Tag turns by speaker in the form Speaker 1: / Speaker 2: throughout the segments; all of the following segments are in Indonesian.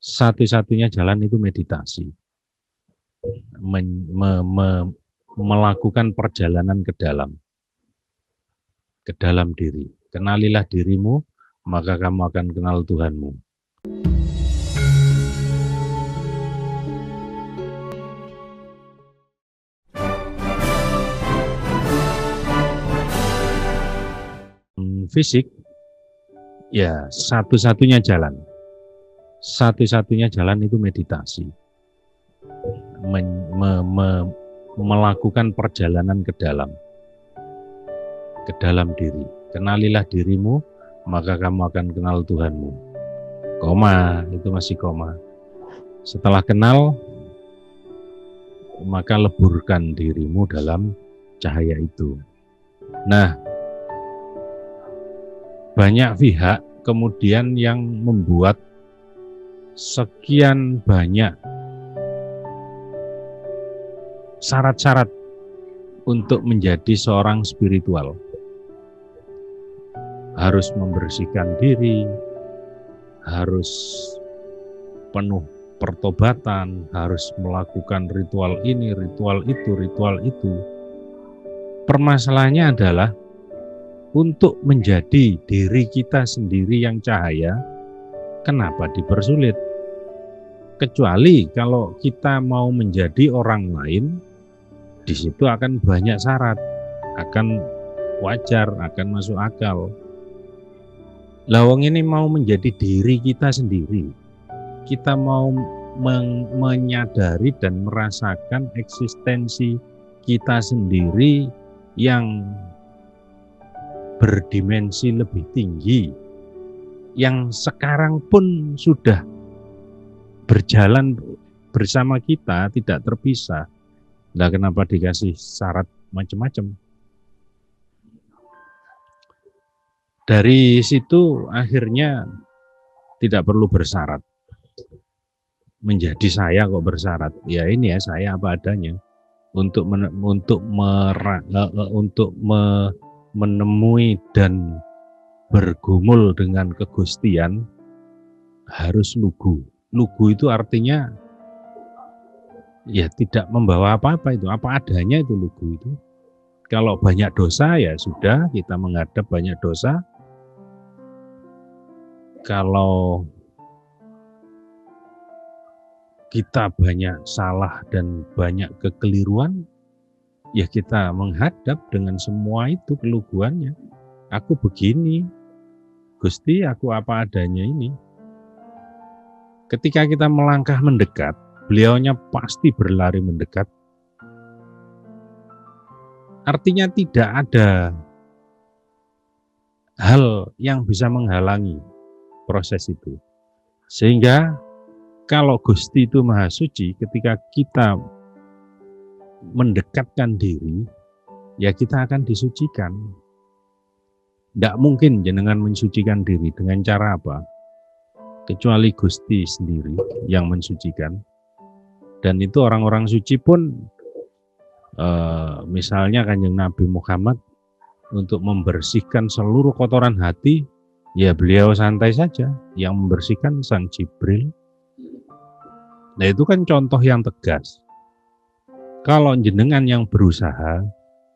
Speaker 1: Satu-satunya jalan itu meditasi. Melakukan perjalanan ke dalam diri. Kenalilah dirimu, maka kamu akan kenal Tuhanmu. Fisik, ya satu-satunya jalan. Satu-satunya jalan itu meditasi. Melakukan perjalanan ke dalam diri. Kenalilah dirimu, maka kamu akan kenal Tuhanmu. Koma, itu masih koma. Setelah kenal, maka leburkan dirimu dalam cahaya itu. Nah, banyak pihak kemudian yang membuat sekian banyak syarat-syarat untuk menjadi seorang spiritual. Harus membersihkan diri, harus penuh pertobatan, harus melakukan ritual ini, ritual itu. Permasalahannya adalah untuk menjadi diri kita sendiri yang cahaya, kenapa dipersulit? Kecuali kalau kita mau menjadi orang lain, di situ akan banyak syarat, akan wajar, akan masuk akal. Lawang ini mau menjadi diri kita sendiri, kita mau menyadari dan merasakan eksistensi kita sendiri yang berdimensi lebih tinggi, yang sekarang pun sudah berjalan bersama kita, tidak terpisah. Nah, kenapa dikasih syarat macam-macam? Dari situ akhirnya tidak perlu bersyarat. Menjadi saya kok bersyarat? Ya ini ya, saya apa adanya. Untuk menemui dan bergumul dengan kegustian harus lugu. Lugu itu artinya ya tidak membawa apa-apa, itu apa adanya, itu lugu itu. Kalau banyak dosa ya sudah, kita menghadap banyak dosa. Kalau kita banyak salah dan banyak kekeliruan, ya kita menghadap dengan semua itu keluguannya. Aku begini, Gusti, aku apa adanya ini. Ketika kita melangkah mendekat, beliaunya pasti berlari mendekat. Artinya tidak ada hal yang bisa menghalangi proses itu. Sehingga kalau Gusti itu Maha Suci, ketika kita mendekatkan diri, ya kita akan disucikan. Tidak mungkin jenengan mensucikan diri dengan cara apa? Kecuali Gusti sendiri yang mensucikan. Dan itu orang-orang suci pun, misalnya Kanjeng Nabi Muhammad, untuk membersihkan seluruh kotoran hati, ya beliau santai saja. Yang membersihkan Sang Jibril. Nah itu kan contoh yang tegas. Kalau jenengan yang berusaha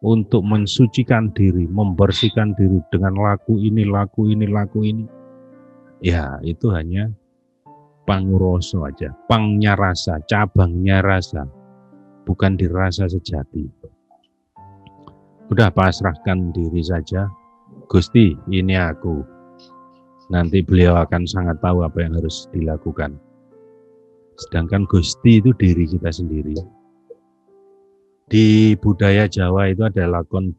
Speaker 1: untuk mensucikan diri, membersihkan diri dengan laku ini, ya itu hanya panguroso aja, pangnya rasa, cabangnya rasa, bukan dirasa sejati. Udah pasrahkan diri saja, Gusti ini aku. Nanti beliau akan sangat tahu apa yang harus dilakukan. Sedangkan Gusti itu diri kita sendiri. Di budaya Jawa itu ada lakon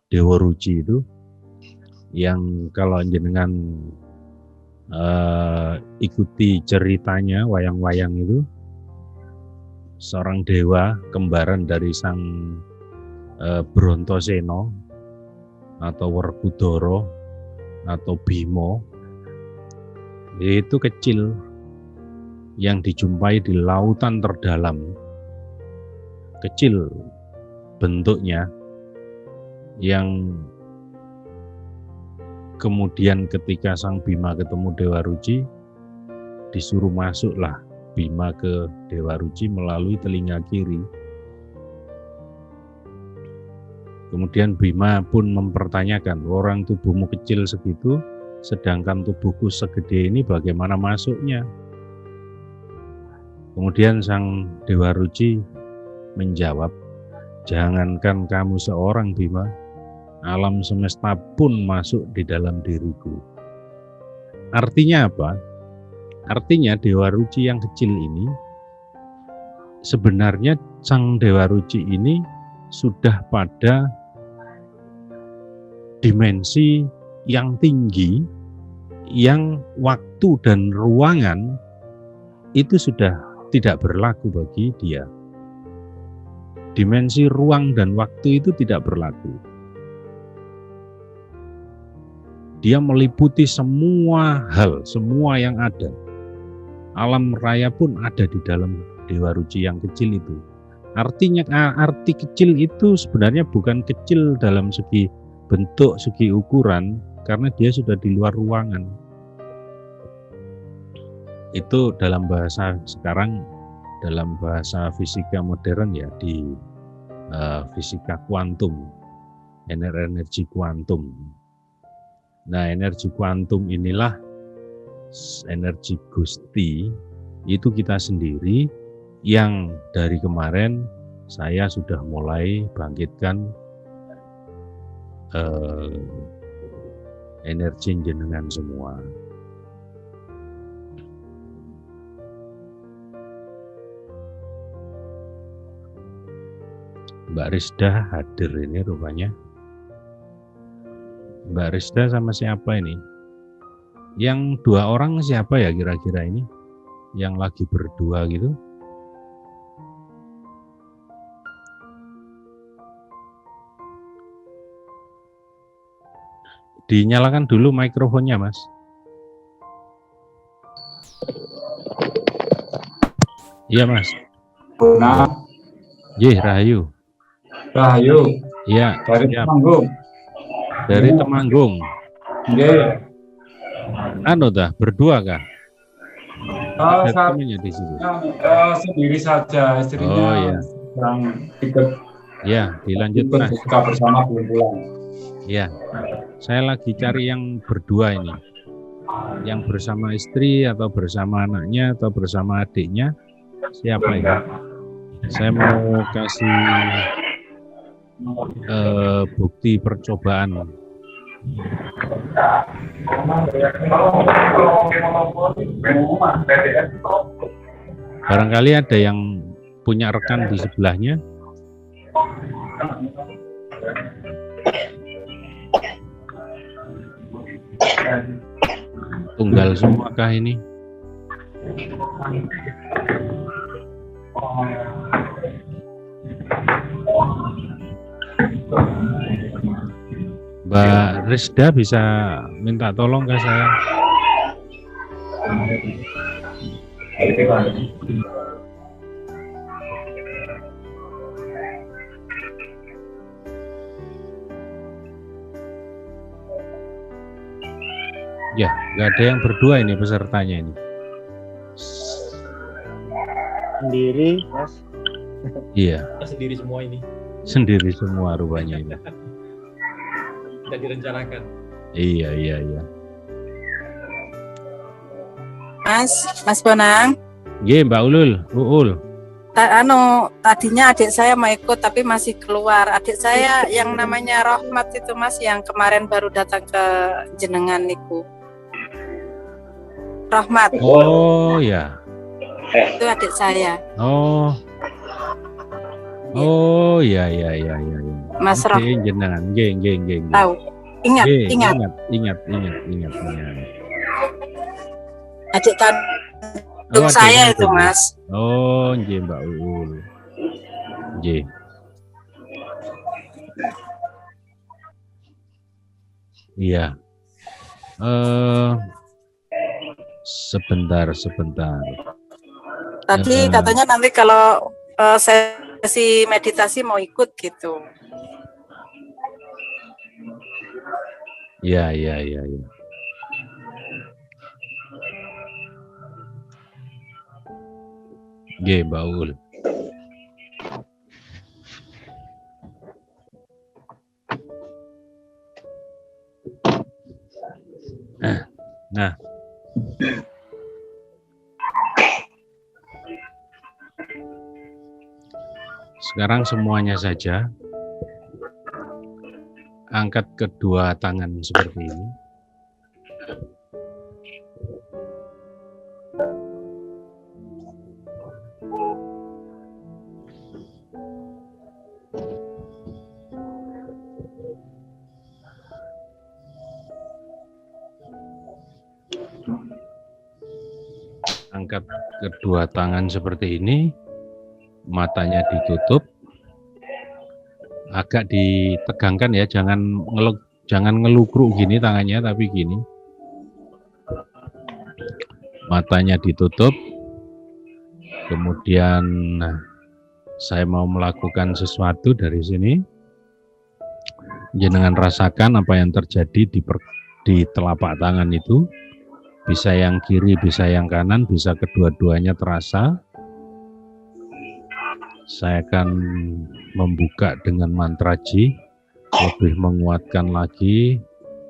Speaker 1: Dewa Ruci itu, yang kalau jenengan ikuti ceritanya, wayang-wayang itu, seorang dewa kembaran dari Sang Brontoseno atau Werkudara atau Bimo, itu kecil, yang dijumpai di lautan terdalam, kecil bentuknya, yang kemudian ketika Sang Bima ketemu Dewa Ruci, disuruh masuklah Bima ke Dewa Ruci melalui telinga kiri. Kemudian Bima pun mempertanyakan, orang tubuhmu kecil segitu, sedangkan tubuhku segede ini bagaimana masuknya? Kemudian sang Dewa Ruci menjawab, jangankan kamu seorang Bima, alam semesta pun masuk di dalam diriku. Artinya apa? Artinya Dewa Ruci yang kecil ini, sebenarnya sang Dewa Ruci ini sudah pada dimensi yang tinggi, yang waktu dan ruangan itu sudah tidak berlaku bagi dia. Dimensi ruang dan waktu itu tidak berlaku. Dia meliputi semua hal, semua yang ada. Alam raya pun ada di dalam Dewa Ruci yang kecil itu. Artinya, arti kecil itu sebenarnya bukan kecil dalam segi bentuk, segi ukuran, karena dia sudah di luar ruangan. Itu dalam bahasa sekarang, dalam bahasa fisika modern ya, di fisika kuantum, energi kuantum. Nah, energi kuantum inilah energi Gusti, itu kita sendiri yang dari kemarin saya sudah mulai bangkitkan energi jenengan semua. Mbak Rizda hadir ini rupanya. Mbak Rizda sama siapa ini? Yang dua orang siapa ya kira-kira ini? Yang lagi berdua gitu? Dinyalakan dulu mikrofonnya, Mas. Iya, Mas.
Speaker 2: Nah,
Speaker 1: Rahayu.
Speaker 2: Rahayu.
Speaker 1: Iya,
Speaker 2: dari Temanggung.
Speaker 1: Dari Temanggung.
Speaker 2: Nggih.
Speaker 1: Anu dah, berdua kah? Ada temannya di situ.
Speaker 2: Sendiri saja, istrinya
Speaker 1: iya.
Speaker 2: yang ikut.
Speaker 1: Ya, dilanjut
Speaker 2: ikut
Speaker 1: Mas.
Speaker 2: buka bersama belum pulang.
Speaker 1: Ya, saya lagi cari yang berdua ini. Yang bersama istri atau bersama anaknya atau bersama adiknya. Siapa ini? Saya mau kasih bukti percobaan. Barangkali ada yang punya rekan di sebelahnya. Tunggal semuakah ini? Mbak Rizda bisa minta tolong ke saya? Ya, nggak ada yang berdua ini pesertanya ini.
Speaker 3: Sendiri, Mas.
Speaker 1: Iya.
Speaker 4: Sendiri semua ini.
Speaker 1: Sendiri semua rupanya ini.
Speaker 4: Tidak direncanakan.
Speaker 1: Iya.
Speaker 5: Mas Bonang.
Speaker 1: Iya, Mbak Uul.
Speaker 5: Tadinya adik saya mau ikut tapi masih keluar. Adik saya yang namanya Rohmat itu Mas, yang kemarin baru datang ke jenengan niku. Rohmat.
Speaker 1: Oh ya.
Speaker 5: Itu adik saya.
Speaker 1: Oh ya.
Speaker 5: Mas Roh.
Speaker 1: Jenengan, nggih.
Speaker 5: Tahu. Ingat. Adik kandung saya itu, Mas.
Speaker 1: Oh, nggih Mbak Uul. Nggih. Iya. Sebentar.
Speaker 5: Tadi katanya nanti kalau sesi meditasi mau ikut gitu.
Speaker 1: Iya. Nggih, Mbak Ul. Nah, sekarang semuanya saja angkat kedua tangan seperti ini. Angkat kedua tangan seperti ini, matanya ditutup, agak ditegangkan ya, jangan ngelukruk gini tangannya, tapi gini. Matanya ditutup, kemudian saya mau melakukan sesuatu dari sini. Jenengan rasakan apa yang terjadi di telapak tangan itu. Bisa yang kiri, bisa yang kanan, bisa kedua-duanya terasa. Saya akan membuka dengan mantra Ji, lebih menguatkan lagi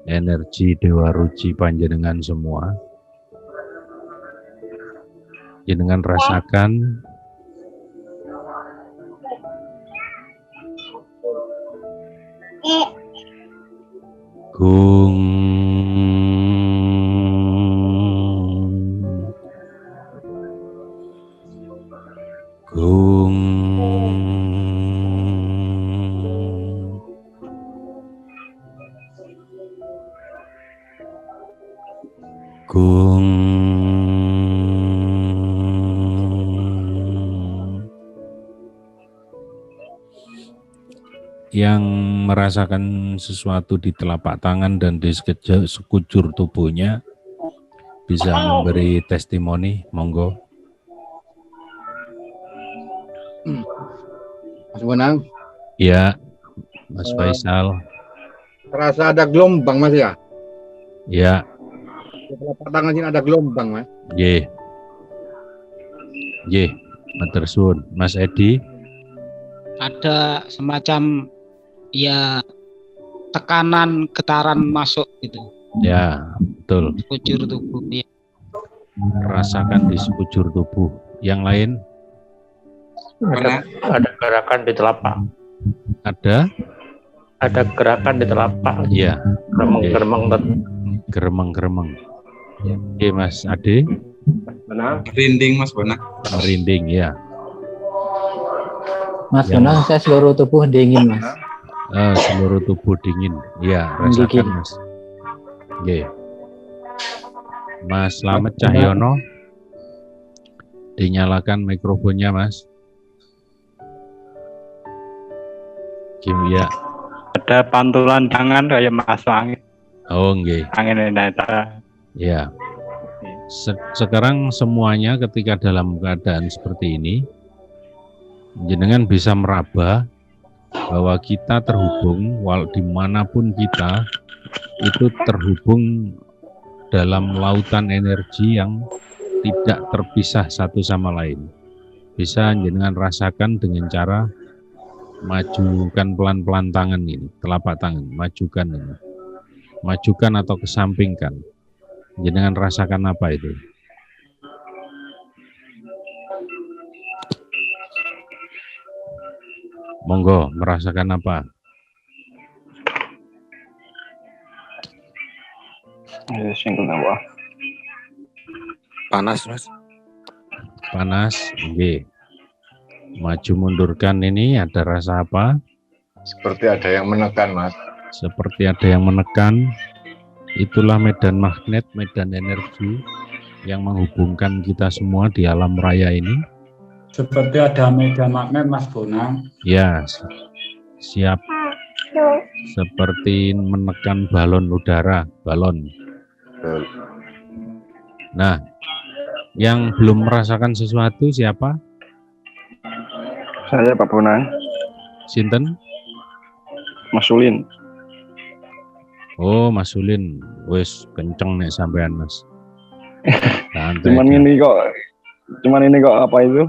Speaker 1: energi Dewa Ruci panjenengan semua. Jenengan rasakan Gung Gung Gung yang merasakan sesuatu di telapak tangan dan di sekujur tubuhnya bisa memberi testimoni, monggo.
Speaker 6: Mas Bonang,
Speaker 1: Ya, Mas Faisal.
Speaker 6: terasa ada gelombang Mas ya?
Speaker 1: Ya,
Speaker 6: Di telapak tangan sini ada gelombang Mas.
Speaker 1: ye, matur suwun. Mas Edi.
Speaker 7: Ada semacam ya tekanan getaran masuk gitu,
Speaker 1: Ya, betul.
Speaker 7: sekujur tubuh ya.
Speaker 1: Rasakan di sekujur tubuh. Yang lain
Speaker 3: Ada gerakan di telapak.
Speaker 1: ada?
Speaker 3: Ada gerakan di telapak.
Speaker 1: Ya,
Speaker 3: Geremeng-geremeng.
Speaker 1: geremeng-geremeng. Oke, Mas Ade.
Speaker 2: Merinding Mas Bonang.
Speaker 1: Merinding, ya.
Speaker 8: Mas
Speaker 1: Ya.
Speaker 8: Bonang, saya seluruh tubuh dingin, Mas.
Speaker 1: Seluruh tubuh dingin. Ya, rasakan, Mas. Oke. Mas Slamet Cahyono. Dinyalakan mikrofonnya, Mas. Ya.
Speaker 3: Ada pantulan tangan kayak masuk angin.
Speaker 1: Oh, nggih.
Speaker 3: Angin ini.
Speaker 1: Ya. Sekarang semuanya ketika dalam keadaan seperti ini, jenengan bisa meraba bahwa kita terhubung, dimanapun kita, itu terhubung dalam lautan energi yang tidak terpisah satu sama lain. Bisa jenengan rasakan dengan cara majukan pelan-pelan tangan ini, telapak tangan, majukan ini. Majukan atau kesampingkan. Jenengan rasakan apa itu? Monggo, merasakan apa?
Speaker 3: Panas Mas.
Speaker 1: Panas, oke. Maju mundurkan ini ada rasa apa?
Speaker 6: Seperti ada yang menekan Mas.
Speaker 1: Seperti ada yang menekan. Itulah medan magnet, medan energi yang menghubungkan kita semua di alam raya ini.
Speaker 2: Seperti ada medan magnet Mas Bonang.
Speaker 1: Ya, siap. Seperti menekan balon udara, balon. Nah, yang belum merasakan sesuatu siapa?
Speaker 3: Saya Pak Bonang.
Speaker 1: Sinten?
Speaker 3: Mas Ulin.
Speaker 1: Oh, Mas Ulin. Wes kenceng nih sampean, Mas. Santai.
Speaker 3: Cuman ini kok apa itu?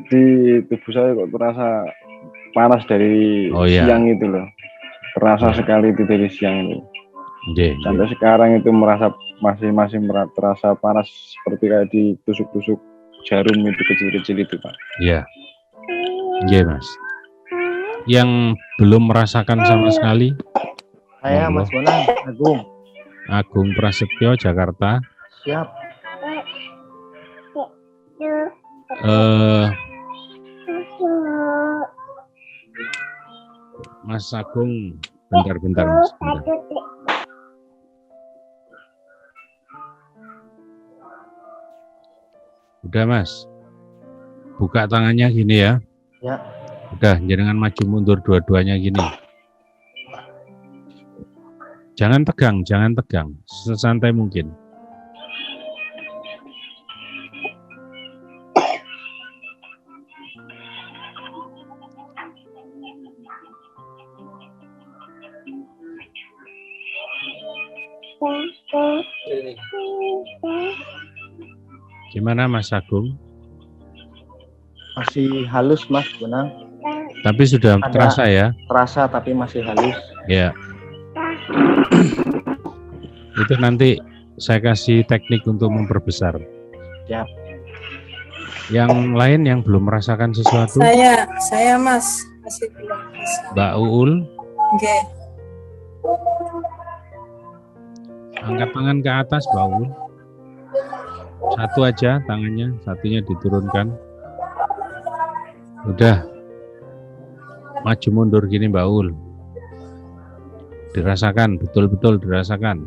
Speaker 3: di tubuh saya kok terasa panas dari
Speaker 1: Oh, iya.
Speaker 3: siang itu loh. Terasa sekali itu dari siang itu.
Speaker 1: Nggih.
Speaker 3: Sampai sekarang itu masih terasa panas seperti kayak ditusuk-tusuk jarum itu kecil-kecil itu, Pak.
Speaker 1: Iya. Nggih, Mas. Yang belum merasakan sama sekali?
Speaker 8: Saya
Speaker 1: Monggo.
Speaker 8: Mas Bonang, Agung.
Speaker 1: Agung Prasetyo, Jakarta.
Speaker 8: Siap.
Speaker 1: Mas Agung, bentar Mas. Bentar. Udah Mas, buka tangannya gini ya.
Speaker 8: Ya.
Speaker 1: Udah, jangan maju mundur dua-duanya gini. Jangan tegang, sesantai mungkin.
Speaker 4: Ini.
Speaker 1: Gimana Mas Agung?
Speaker 8: Masih halus Mas Bonang.
Speaker 1: Tapi sudah
Speaker 8: Ada.
Speaker 1: terasa ya?
Speaker 8: Terasa tapi masih halus.
Speaker 1: Ya. Itu nanti saya kasih teknik untuk memperbesar.
Speaker 8: Siap.
Speaker 1: Yang lain yang belum merasakan sesuatu?
Speaker 5: Saya Mas masih belum bisa.
Speaker 1: Mbak Uul,
Speaker 5: Nggih.
Speaker 1: angkat tangan ke atas Mbak Uul. Satu aja tangannya, satunya diturunkan. Udah. Maju mundur gini Mbak Uul. Dirasakan, betul-betul dirasakan.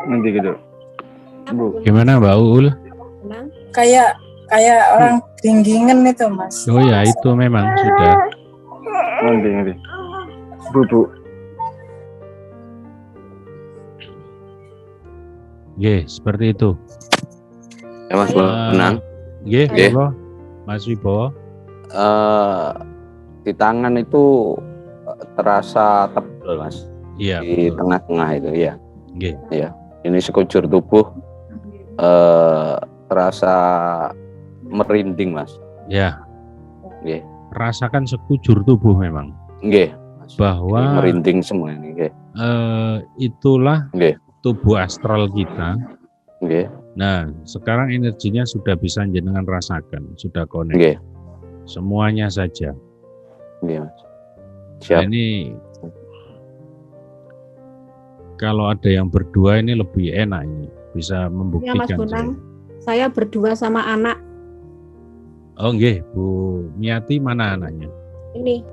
Speaker 3: Nanti gitu. Bu,
Speaker 1: Gimana Mbak Uul?
Speaker 5: Kayak orang ginggingan itu Mas.
Speaker 1: Oh ya, itu memang sudah.
Speaker 3: nanti. Bu.
Speaker 1: Nggih, seperti itu.
Speaker 9: Ya Mas Bonang,
Speaker 1: Nggih,
Speaker 9: Nggih.
Speaker 1: monggo. Mas Wibowo.
Speaker 9: di tangan itu terasa tebal Mas,
Speaker 1: Iya,
Speaker 9: di
Speaker 1: betul.
Speaker 9: tengah-tengah itu ya.
Speaker 1: Nggih.
Speaker 9: Ini sekujur tubuh terasa merinding Mas.
Speaker 1: Ya,
Speaker 9: Nggih,
Speaker 1: rasakan sekujur tubuh memang.
Speaker 9: nggih. Mas.
Speaker 1: Bahwa
Speaker 9: Ini merinding semua ini, nggih.
Speaker 1: itulah
Speaker 9: Nggih.
Speaker 1: tubuh astral kita.
Speaker 9: Nggih,
Speaker 1: Nah, sekarang energinya sudah bisa jenengan rasakan, sudah connect.
Speaker 9: nggih.
Speaker 1: Semuanya saja.
Speaker 9: Nggih, Mas.
Speaker 1: Nah,
Speaker 9: Siap.
Speaker 1: ini kalau ada yang berdua ini lebih enak ini, bisa
Speaker 10: Ya Mas
Speaker 1: membuktikan.
Speaker 10: Bonang, saya berdua sama anak
Speaker 1: Oh nggih, Bu Miati, mana anaknya?
Speaker 10: ini.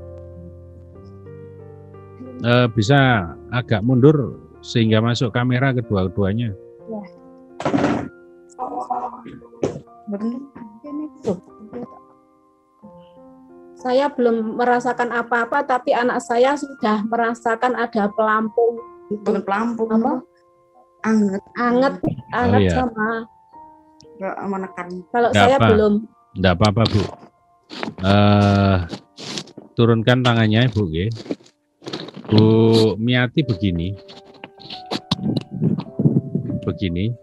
Speaker 1: Bisa agak mundur sehingga masuk kamera kedua-duanya.
Speaker 10: Saya belum merasakan apa-apa, tapi anak saya sudah merasakan ada pelampung.
Speaker 11: Bukan pelampung,
Speaker 10: Apa?
Speaker 11: anget,
Speaker 10: Anget
Speaker 1: iya.
Speaker 10: sama.
Speaker 11: menekan.
Speaker 10: Kalau
Speaker 1: Nggak
Speaker 10: saya
Speaker 1: apa.
Speaker 10: belum.
Speaker 1: Enggak apa-apa, Bu. Turunkan tangannya, Bu. Nggih. Bu Miati begini. Begini.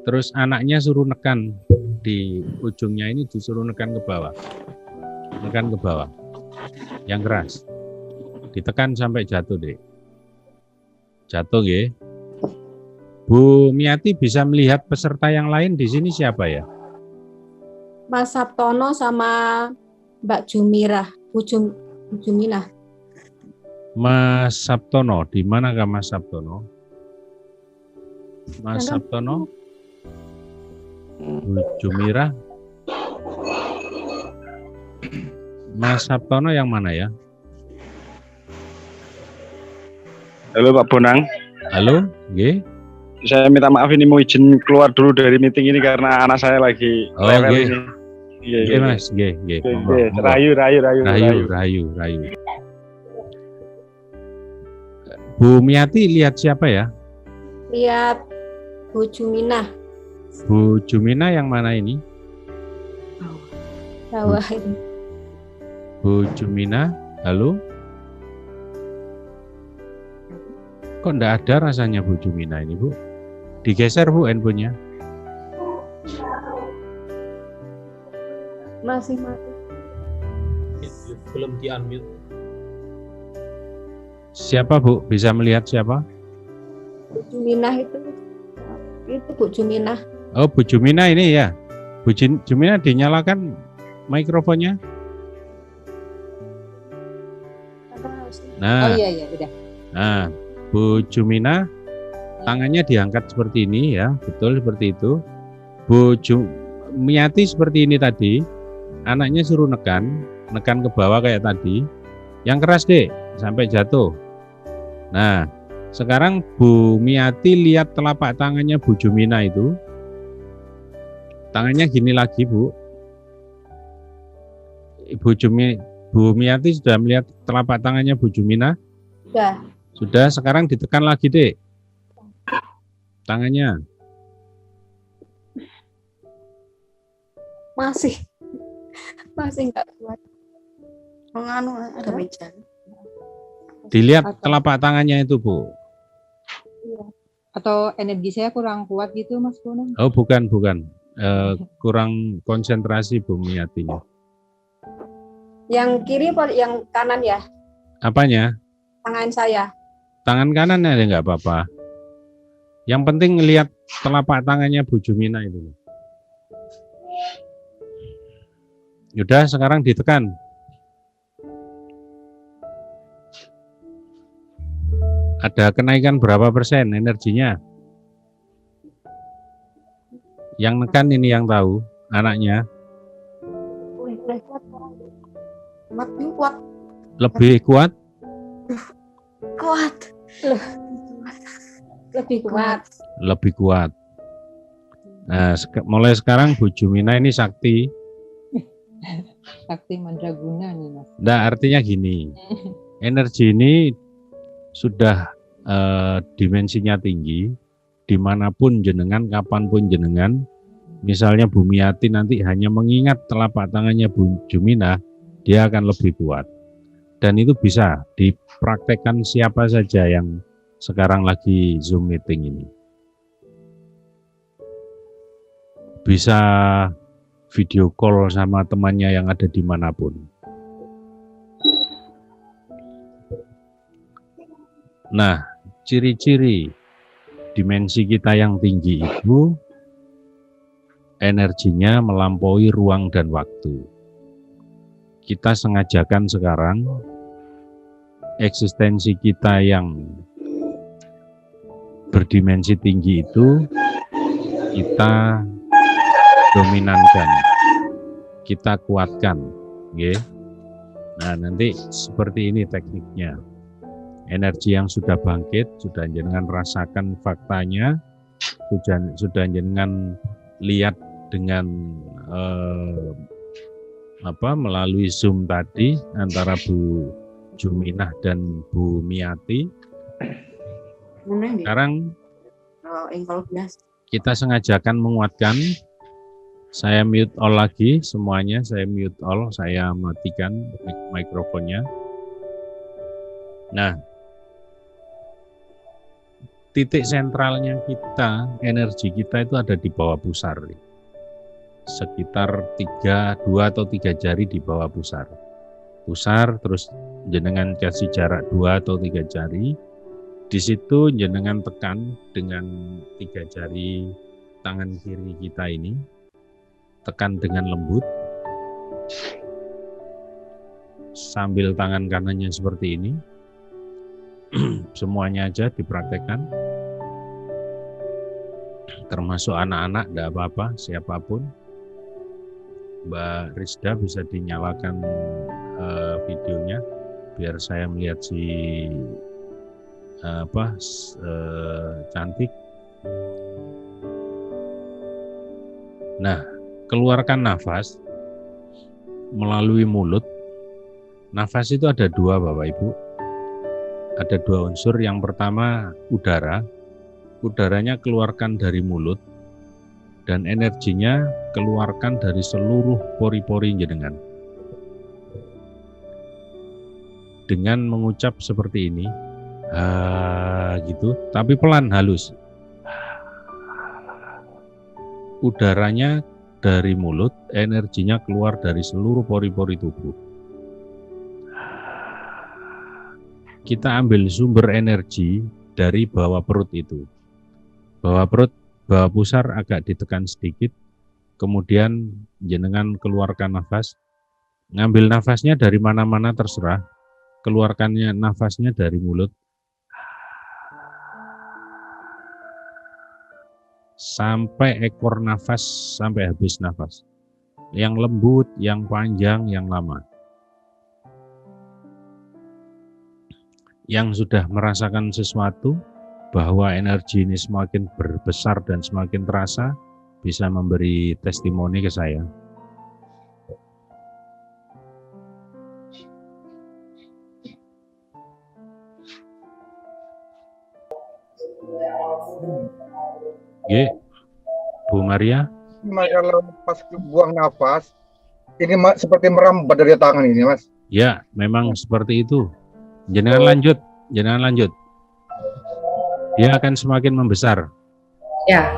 Speaker 1: Terus anaknya suruh nekan di ujungnya ini, disuruh nekan ke bawah. Nekan ke bawah. Yang keras. Ditekan sampai jatuh, Dek. Jatuh, nggih. Bu Miati bisa melihat peserta yang lain di sini siapa ya?
Speaker 10: Mas Sabtono sama Mbak Jumirah, Bu Jumilah.
Speaker 1: Mas Sabtono, di manakah Mas Sabtono? Mas
Speaker 10: Mana?
Speaker 1: Sabtono, Bu Jumirah. Mas Sabtono yang mana ya?
Speaker 3: Halo Pak Bonang.
Speaker 1: Halo, nggih.
Speaker 3: saya minta maaf ini mau izin keluar dulu dari meeting ini karena anak saya lagi
Speaker 1: Oh,
Speaker 3: rewel
Speaker 1: nggih.
Speaker 3: ini. Iya,
Speaker 1: Nggih, Mas, nggih, nggih. Monggo,
Speaker 3: Oke,
Speaker 1: monggo.
Speaker 3: rayu.
Speaker 1: Rayu. Bu Miati lihat siapa ya?
Speaker 10: Lihat Bu Juminah
Speaker 1: Bu Jumina yang mana ini?
Speaker 10: bawah ini.
Speaker 1: Bu Jumina, halo? Kok enggak ada rasanya Bu Jumina ini, Bu? Digeser, Bu, handphonenya.
Speaker 10: Masih mati.
Speaker 4: Belum di-unmute.
Speaker 1: Siapa, Bu? Bisa melihat siapa?
Speaker 10: Bu Juminah itu Bu Juminah.
Speaker 1: Oh, Bu Jumina ini ya. Bu Jumina dinyalakan mikrofonnya. Nah,
Speaker 12: iya udah.
Speaker 1: nah, Bu Jumina tangannya diangkat seperti ini ya, betul seperti itu. Bu Miati seperti ini tadi, anaknya suruh nekan ke bawah kayak tadi. Yang keras deh, sampai jatuh. Nah, sekarang Bu Miati lihat telapak tangannya Bu Jumina itu. Tangannya gini lagi, Bu. Bu Miati sudah melihat telapak tangannya Bu Jumina? Sudah, sekarang ditekan lagi, Dek. Tangannya.
Speaker 10: Masih nggak kuat.
Speaker 11: Menganu ada meja.
Speaker 1: Dilihat telapak tangannya itu, Bu.
Speaker 12: Atau energi saya kurang kuat gitu, Mas Bonang?
Speaker 1: Oh, bukan. Kurang konsentrasi Bu Miatinya.
Speaker 10: Yang kiri apa yang kanan ya?
Speaker 1: Apanya?
Speaker 10: Tangan saya.
Speaker 1: Tangan kanan ya nggak apa-apa. Yang penting lihat telapak tangannya Bu Jumina itu. Udah, sekarang ditekan. Ada kenaikan berapa persen energinya? Yang nekan ini yang tahu, anaknya.
Speaker 11: Makin kuat.
Speaker 1: Lebih kuat?
Speaker 11: Kuat.
Speaker 10: Lebih kuat.
Speaker 1: Lebih kuat. Nah, mulai sekarang Bu Jumina ini sakti.
Speaker 12: Sakti mandraguna nih, Mas.
Speaker 1: Nah, artinya gini. Energi ini sudah dimensinya tinggi. Dimanapun jenengan, kapanpun jenengan, misalnya Bu Miati nanti hanya mengingat telapak tangannya Bu Jumina, dia akan lebih kuat. Dan itu bisa dipraktekkan siapa saja yang sekarang lagi Zoom meeting ini. Bisa video call sama temannya yang ada dimanapun. Nah, ciri-ciri dimensi kita yang tinggi itu energinya melampaui ruang dan waktu. Kita sengajakan sekarang eksistensi kita yang berdimensi tinggi itu kita dominankan, kita kuatkan, okay? Nah, nanti seperti ini tekniknya. Energi yang sudah bangkit, sudah jenengan rasakan faktanya, sudah jenengan lihat dengan melalui Zoom tadi antara Bu Juminah dan Bu Miati. Sekarang kita sengajakan menguatkan. Saya mute all lagi semuanya, saya mute all, saya matikan mikrofonnya. Nah, titik sentralnya kita, energi kita itu ada di bawah pusar. Sekitar 2 atau 3 jari di bawah pusar. Pusar, terus jenengan kasih jarak 2 atau 3 jari. Di situ jenengan tekan dengan 3 jari tangan kiri kita ini. Tekan dengan lembut. Sambil tangan kanannya seperti ini. Semuanya aja dipraktekkan, termasuk anak-anak, tidak apa-apa, siapapun. Mbak Rizda bisa dinyalakan videonya biar saya melihat si cantik. Nah, keluarkan nafas melalui mulut. Nafas itu ada dua, Bapak Ibu. Ada dua unsur. Yang pertama udara. Udaranya keluarkan dari mulut dan energinya keluarkan dari seluruh pori-pori jenengan. Dengan mengucap seperti ini, gitu, tapi pelan, halus. Udaranya dari mulut, energinya keluar dari seluruh pori-pori tubuh. Kita ambil sumber energi dari bawah perut itu. Bawah pusar agak ditekan sedikit, kemudian jenengan keluarkan nafas. Ngambil nafasnya dari mana-mana terserah, keluarkannya nafasnya dari mulut. Sampai ekor nafas, sampai habis nafas. Yang lembut, yang panjang, yang lama. Yang sudah merasakan sesuatu, bahwa energi ini semakin berbesar dan semakin terasa, bisa memberi testimoni ke saya. Oke, Bu Maria.
Speaker 6: Kalau pas buang nafas, ini seperti merambat dari tangan ini, Mas.
Speaker 1: Ya, memang seperti itu. Jangan lanjut. Dia akan semakin membesar.
Speaker 13: Ya,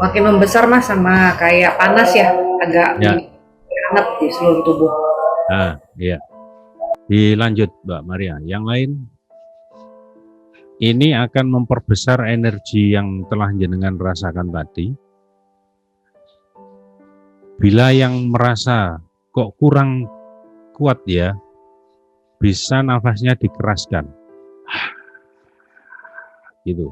Speaker 13: makin membesar Mas, sama kayak panas ya, agak hangat di seluruh tubuh.
Speaker 1: Nah, iya. Dilanjut Mbak Maria. Yang lain, ini akan memperbesar energi yang telah jenengan rasakan tadi. Bila yang merasa kok kurang kuat ya, bisa nafasnya dikeraskan. Gitu.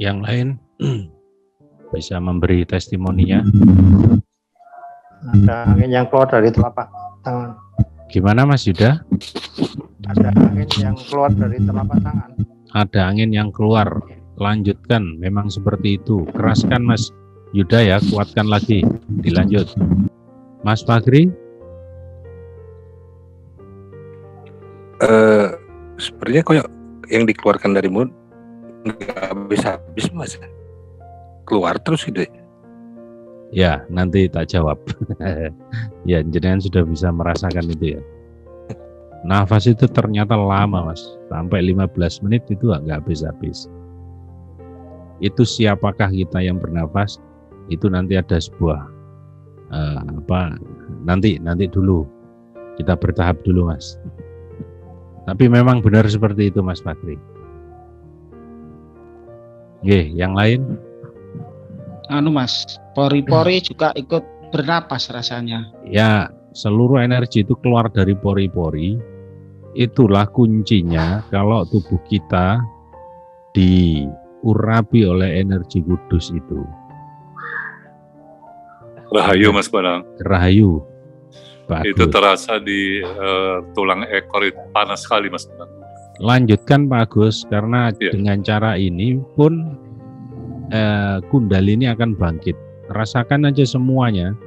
Speaker 1: Yang lain bisa memberi testimoninya.
Speaker 8: Ada angin yang keluar dari telapak tangan.
Speaker 1: Gimana Mas Yuda?
Speaker 8: Ada angin yang keluar dari telapak tangan.
Speaker 1: Ada angin yang keluar. Lanjutkan, memang seperti itu. Keraskan Mas Yuda ya, kuatkan lagi. Dilanjut. Mas Fagri?
Speaker 14: Sepertinya kayak yang dikeluarkan dari mulut nggak habis-habis Mas, keluar terus gitu.
Speaker 1: Ya, nanti tak jawab. Ya, jenengan sudah bisa merasakan itu ya. Nafas itu ternyata lama Mas, sampai 15 menit itu nggak habis-habis. Itu siapakah kita yang bernafas? Itu nanti ada sebuah nanti dulu kita bertahap dulu Mas. Tapi memang benar seperti itu Mas Fagri. Oke, yang lain?
Speaker 7: Mas, pori-pori juga ikut bernapas rasanya.
Speaker 1: Ya, seluruh energi itu keluar dari pori-pori. Itulah kuncinya kalau tubuh kita diurapi oleh energi kudus itu.
Speaker 15: Rahayu Mas Bonang.
Speaker 1: Rahayu. Bagus.
Speaker 15: Itu terasa di tulang ekor itu panas sekali Mas Bonang.
Speaker 1: Lanjutkan Pak Agus, karena dengan cara ini pun kundalini akan bangkit. Rasakan aja semuanya.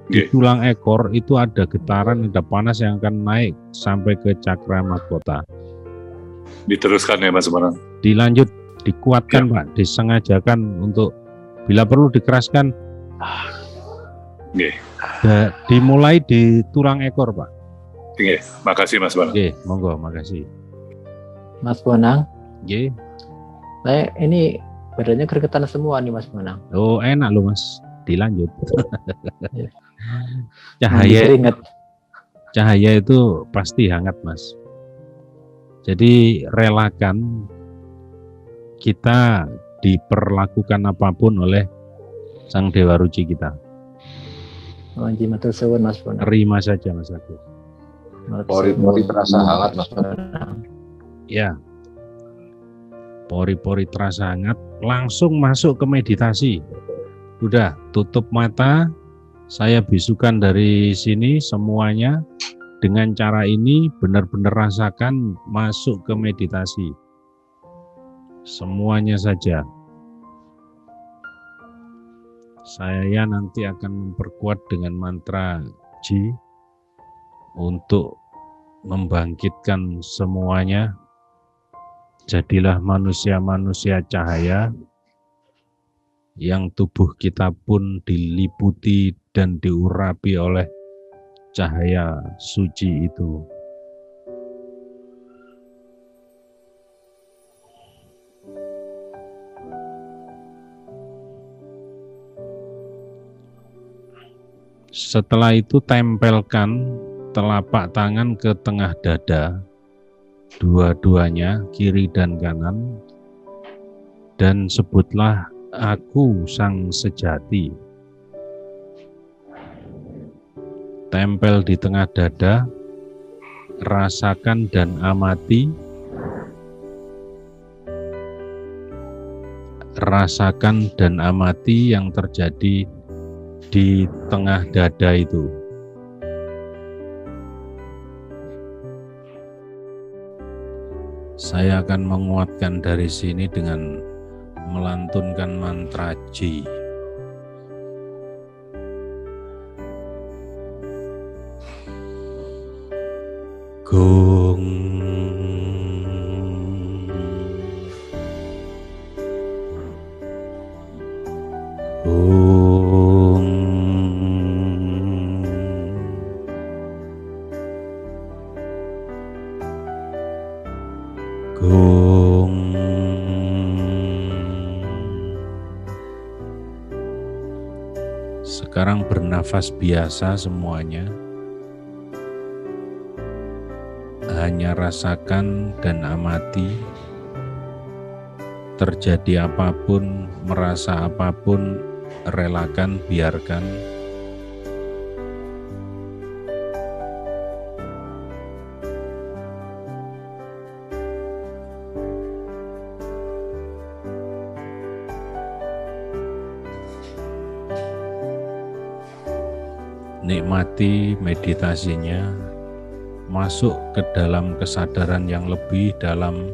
Speaker 1: Di tulang ekor itu ada getaran, ada panas yang akan naik sampai ke cakra mahkota.
Speaker 15: Diteruskan ya Mas Bonang.
Speaker 1: Dilanjut, dikuatkan Pak, disengajakan untuk bila perlu dikeraskan. Dimulai di tulang ekor Pak.
Speaker 15: Makasih Mas Bonang.
Speaker 1: Monggo, makasih.
Speaker 8: Mas Bonang,
Speaker 1: saya
Speaker 8: ini
Speaker 16: badannya keringetan semua nih Mas Bonang.
Speaker 1: Oh, enak loh Mas, dilanjut.
Speaker 16: Mandi
Speaker 1: Cahaya
Speaker 16: keringet.
Speaker 1: cahaya itu pasti hangat Mas. Jadi relakan kita diperlakukan apapun oleh Sang Dewa Ruci kita.
Speaker 16: Oh, matur suwun Mas Bonang.
Speaker 1: Terima saja Mas Agus.
Speaker 9: Pori-pori terasa hangat Mas Bonang.
Speaker 1: Ya, pori-pori terasa hangat, langsung masuk ke meditasi. Udah, tutup mata, saya bisukan dari sini semuanya. Dengan cara ini benar-benar rasakan masuk ke meditasi. Semuanya saja. Saya nanti akan memperkuat dengan mantra Ji untuk membangkitkan semuanya. Jadilah manusia-manusia cahaya yang tubuh kita pun diliputi dan diurapi oleh cahaya suci itu. Setelah itu tempelkan telapak tangan ke tengah dada, dua-duanya, kiri dan kanan, dan sebutlah Aku Sang Sejati. Tempel di tengah dada, rasakan dan amati, rasakan dan amati yang terjadi di tengah dada itu. Saya akan menguatkan dari sini dengan melantunkan mantra Ji. Gong. Gong. Gong. Sekarang bernafas biasa semuanya. Hanya rasakan dan amati. Terjadi apapun, merasa apapun, relakan, biarkan. Nikmati meditasinya, masuk ke dalam kesadaran yang lebih dalam,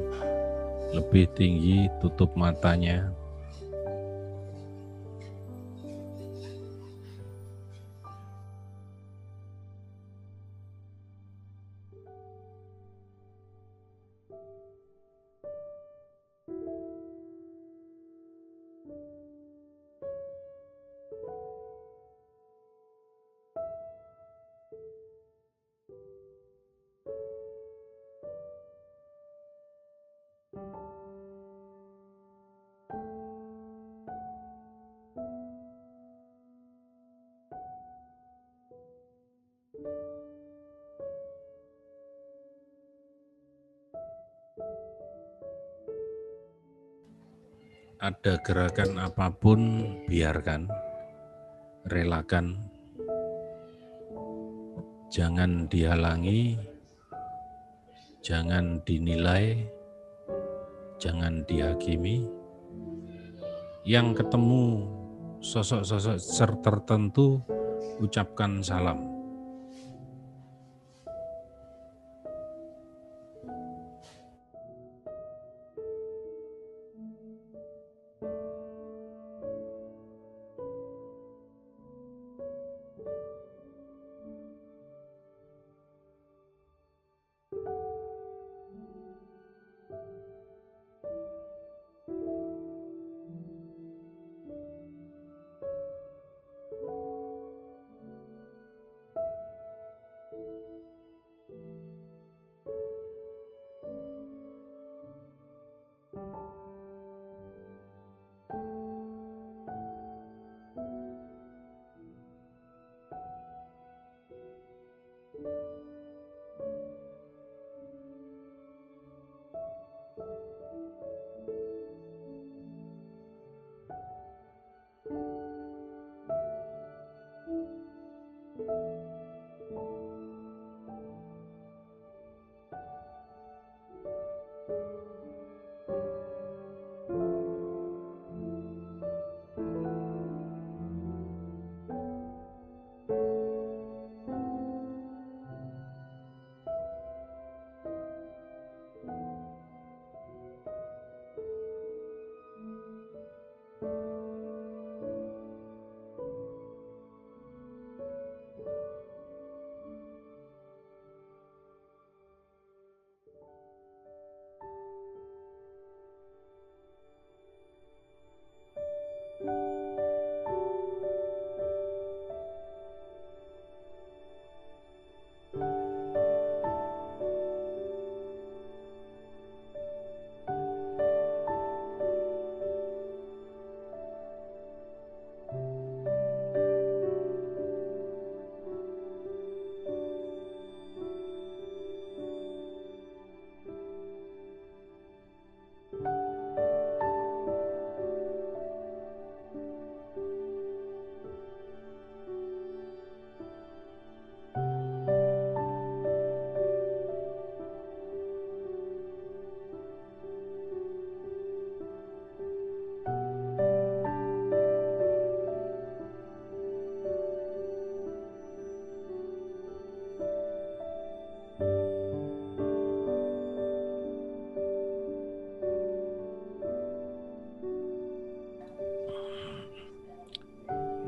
Speaker 1: lebih tinggi, tutup matanya. Ada gerakan apapun, biarkan, relakan. Jangan dihalangi, jangan dinilai, jangan dihakimi. Yang ketemu sosok-sosok tertentu, ucapkan salam.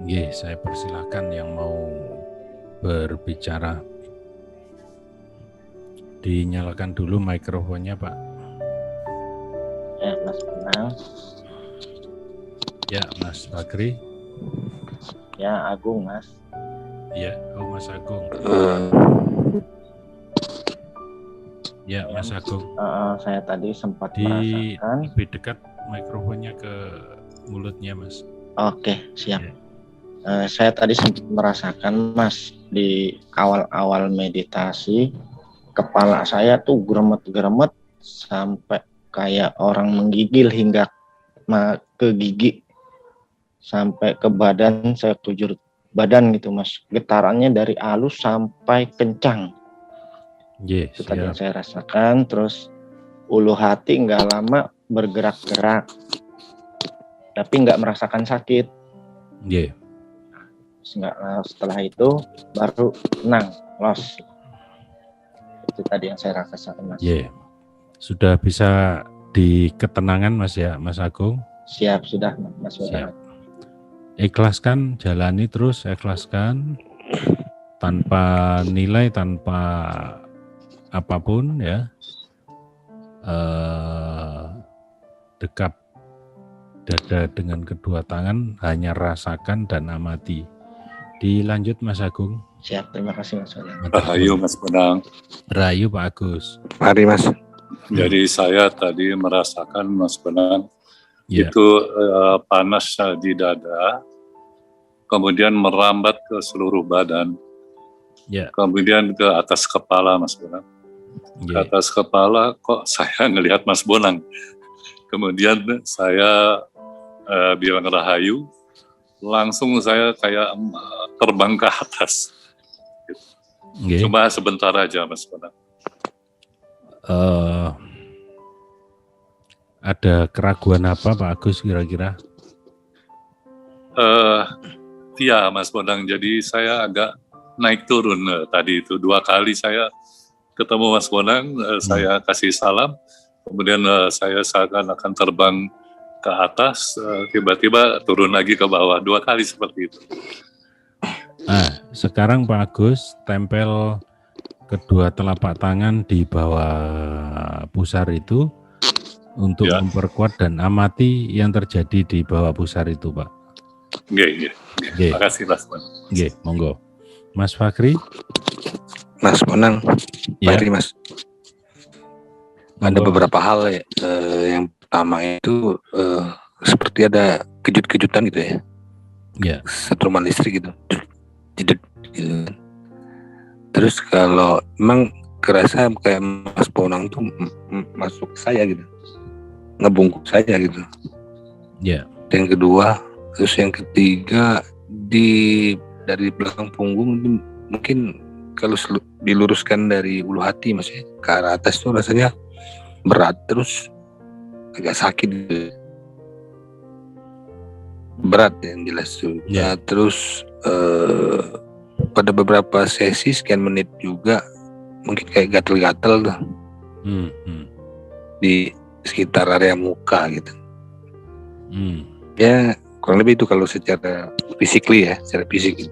Speaker 1: Nggih, saya persilahkan yang mau berbicara. Dinyalakan dulu mikrofonnya, Pak.
Speaker 17: Ya, Mas Bonang.
Speaker 1: Ya, Mas Fakri.
Speaker 17: Ya, Agung, Mas.
Speaker 1: Ya, oh Mas Agung. Ya, Mas Agung.
Speaker 17: Saya tadi sempat merasakan.
Speaker 1: Lebih dekat mikrofonnya ke mulutnya, Mas.
Speaker 17: Oke, siap. Saya tadi sempat merasakan, Mas, di awal-awal meditasi, kepala saya tuh gremet-gremet sampai kayak orang menggigil hingga ke gigi sampai ke badan, saya kujur badan gitu, Mas. Getarannya dari halus sampai kencang. Itu tadi yang saya rasakan. Terus ulu hati nggak lama bergerak-gerak, tapi nggak merasakan sakit. Setelah itu baru tenang, los. Itu tadi yang saya rasakan, Mas.
Speaker 1: Sudah bisa di ketenangan, Mas ya, Mas Agung?
Speaker 17: Siap, sudah, Mas.
Speaker 1: Siap. Ikhlaskan, jalani terus, ikhlaskan tanpa nilai, tanpa apapun ya. Dekap dada dengan kedua tangan, hanya rasakan dan amati. Dilanjut, Mas Agung.
Speaker 17: Siap, terima kasih, Mas Bonang.
Speaker 15: Rahayu, Mas Bonang.
Speaker 1: Rahayu, Pak Agus.
Speaker 14: Mari, Mas.
Speaker 15: Jadi saya tadi merasakan, Mas Bonang, itu panas di dada, kemudian merambat ke seluruh badan, kemudian ke atas kepala, Mas Bonang. Ke atas kepala kok saya ngelihat Mas Bonang. Kemudian saya bilang Rahayu, langsung saya kayak terbang ke atas. Cuma sebentar aja, Mas Bonang.
Speaker 1: Ada keraguan apa, Pak Agus, kira-kira?
Speaker 15: Iya, Mas Bonang. Jadi saya agak naik turun tadi itu 2 kali saya ketemu Mas Bonang, saya kasih salam, kemudian saya seakan-akan terbang ke atas, tiba-tiba turun lagi ke bawah, 2 kali seperti itu.
Speaker 1: Nah, sekarang Pak Agus tempel kedua telapak tangan di bawah pusar itu untuk memperkuat dan amati yang terjadi di bawah pusar itu, Pak.
Speaker 15: Nggih. Terima kasih, Mas Bonang.
Speaker 1: Nggih, monggo. Mas Fakri.
Speaker 14: Mas Bonang, mari Mas. Ada beberapa hal ya. Yang pertama itu seperti ada kejut-kejutan gitu ya. Setruman listrik gitu. Jedut gitu. Terus kalau memang kerasa kayak Mas Bonang tuh masuk saya gitu, ngebungkus saya gitu. Yang kedua Terus yang ketiga dari belakang punggung itu mungkin kalau diluruskan dari ulu hati Mas ya, ke arah atas tuh rasanya berat terus agak sakit gitu. Berat yang jelas tuh. Nah, terus pada beberapa sesi sekian menit juga mungkin kayak gatel-gatel tuh di sekitar area muka gitu. Ya kurang lebih itu kalau secara physically ya, secara fisik.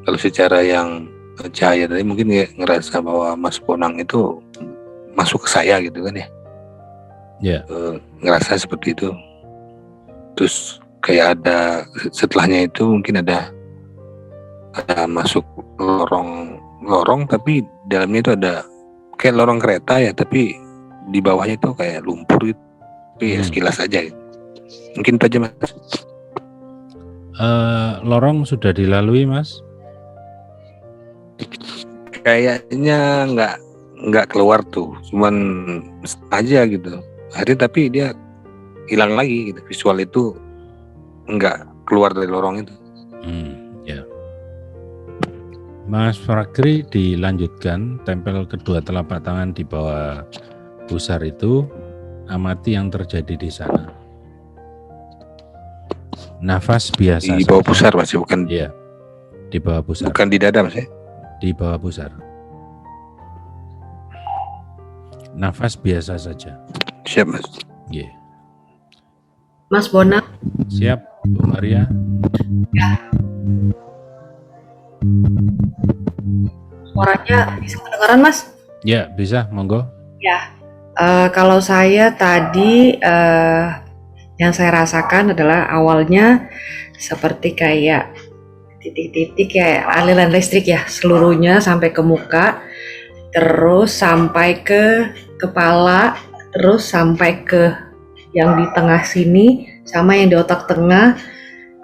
Speaker 14: Kalau secara yang cahaya tadi mungkin ya ngerasa bahwa Mas Bonang itu masuk ke saya gitu kan ya. Ngerasa seperti itu. Terus kayak ada setelahnya itu mungkin ada masuk lorong tapi dalamnya itu ada kayak lorong kereta ya, tapi di bawahnya itu kayak lumpur gitu. Tapi ya sekilas aja gitu. Mungkin itu aja Mas.
Speaker 1: Lorong sudah dilalui Mas?
Speaker 14: Kayaknya nggak keluar tuh, cuman aja gitu. Akhirnya tapi dia hilang lagi gitu. Visual itu nggak keluar dari lorong itu.
Speaker 1: Ya. Mas Fakri dilanjutkan, tempel kedua telapak tangan di bawah pusar itu, amati yang terjadi di sana. Nafas biasa.
Speaker 14: Di bawah pusar Mas, bukan?
Speaker 1: Iya. Di bawah pusar.
Speaker 14: Bukan di dada Mas ya?
Speaker 1: Di bawah pusar. Nafas biasa saja.
Speaker 14: Siap Mas.
Speaker 1: Yeah.
Speaker 13: Mas Bonang.
Speaker 1: Siap, Bu Maria.
Speaker 13: Suaranya bisa kedengaran Mas?
Speaker 1: Ya, bisa, monggo.
Speaker 13: Ya. Kalau saya tadi yang saya rasakan adalah awalnya seperti kayak titik-titik kayak aliran listrik ya, seluruhnya sampai ke muka, terus sampai ke kepala, terus sampai ke yang di tengah sini sama yang di otak tengah,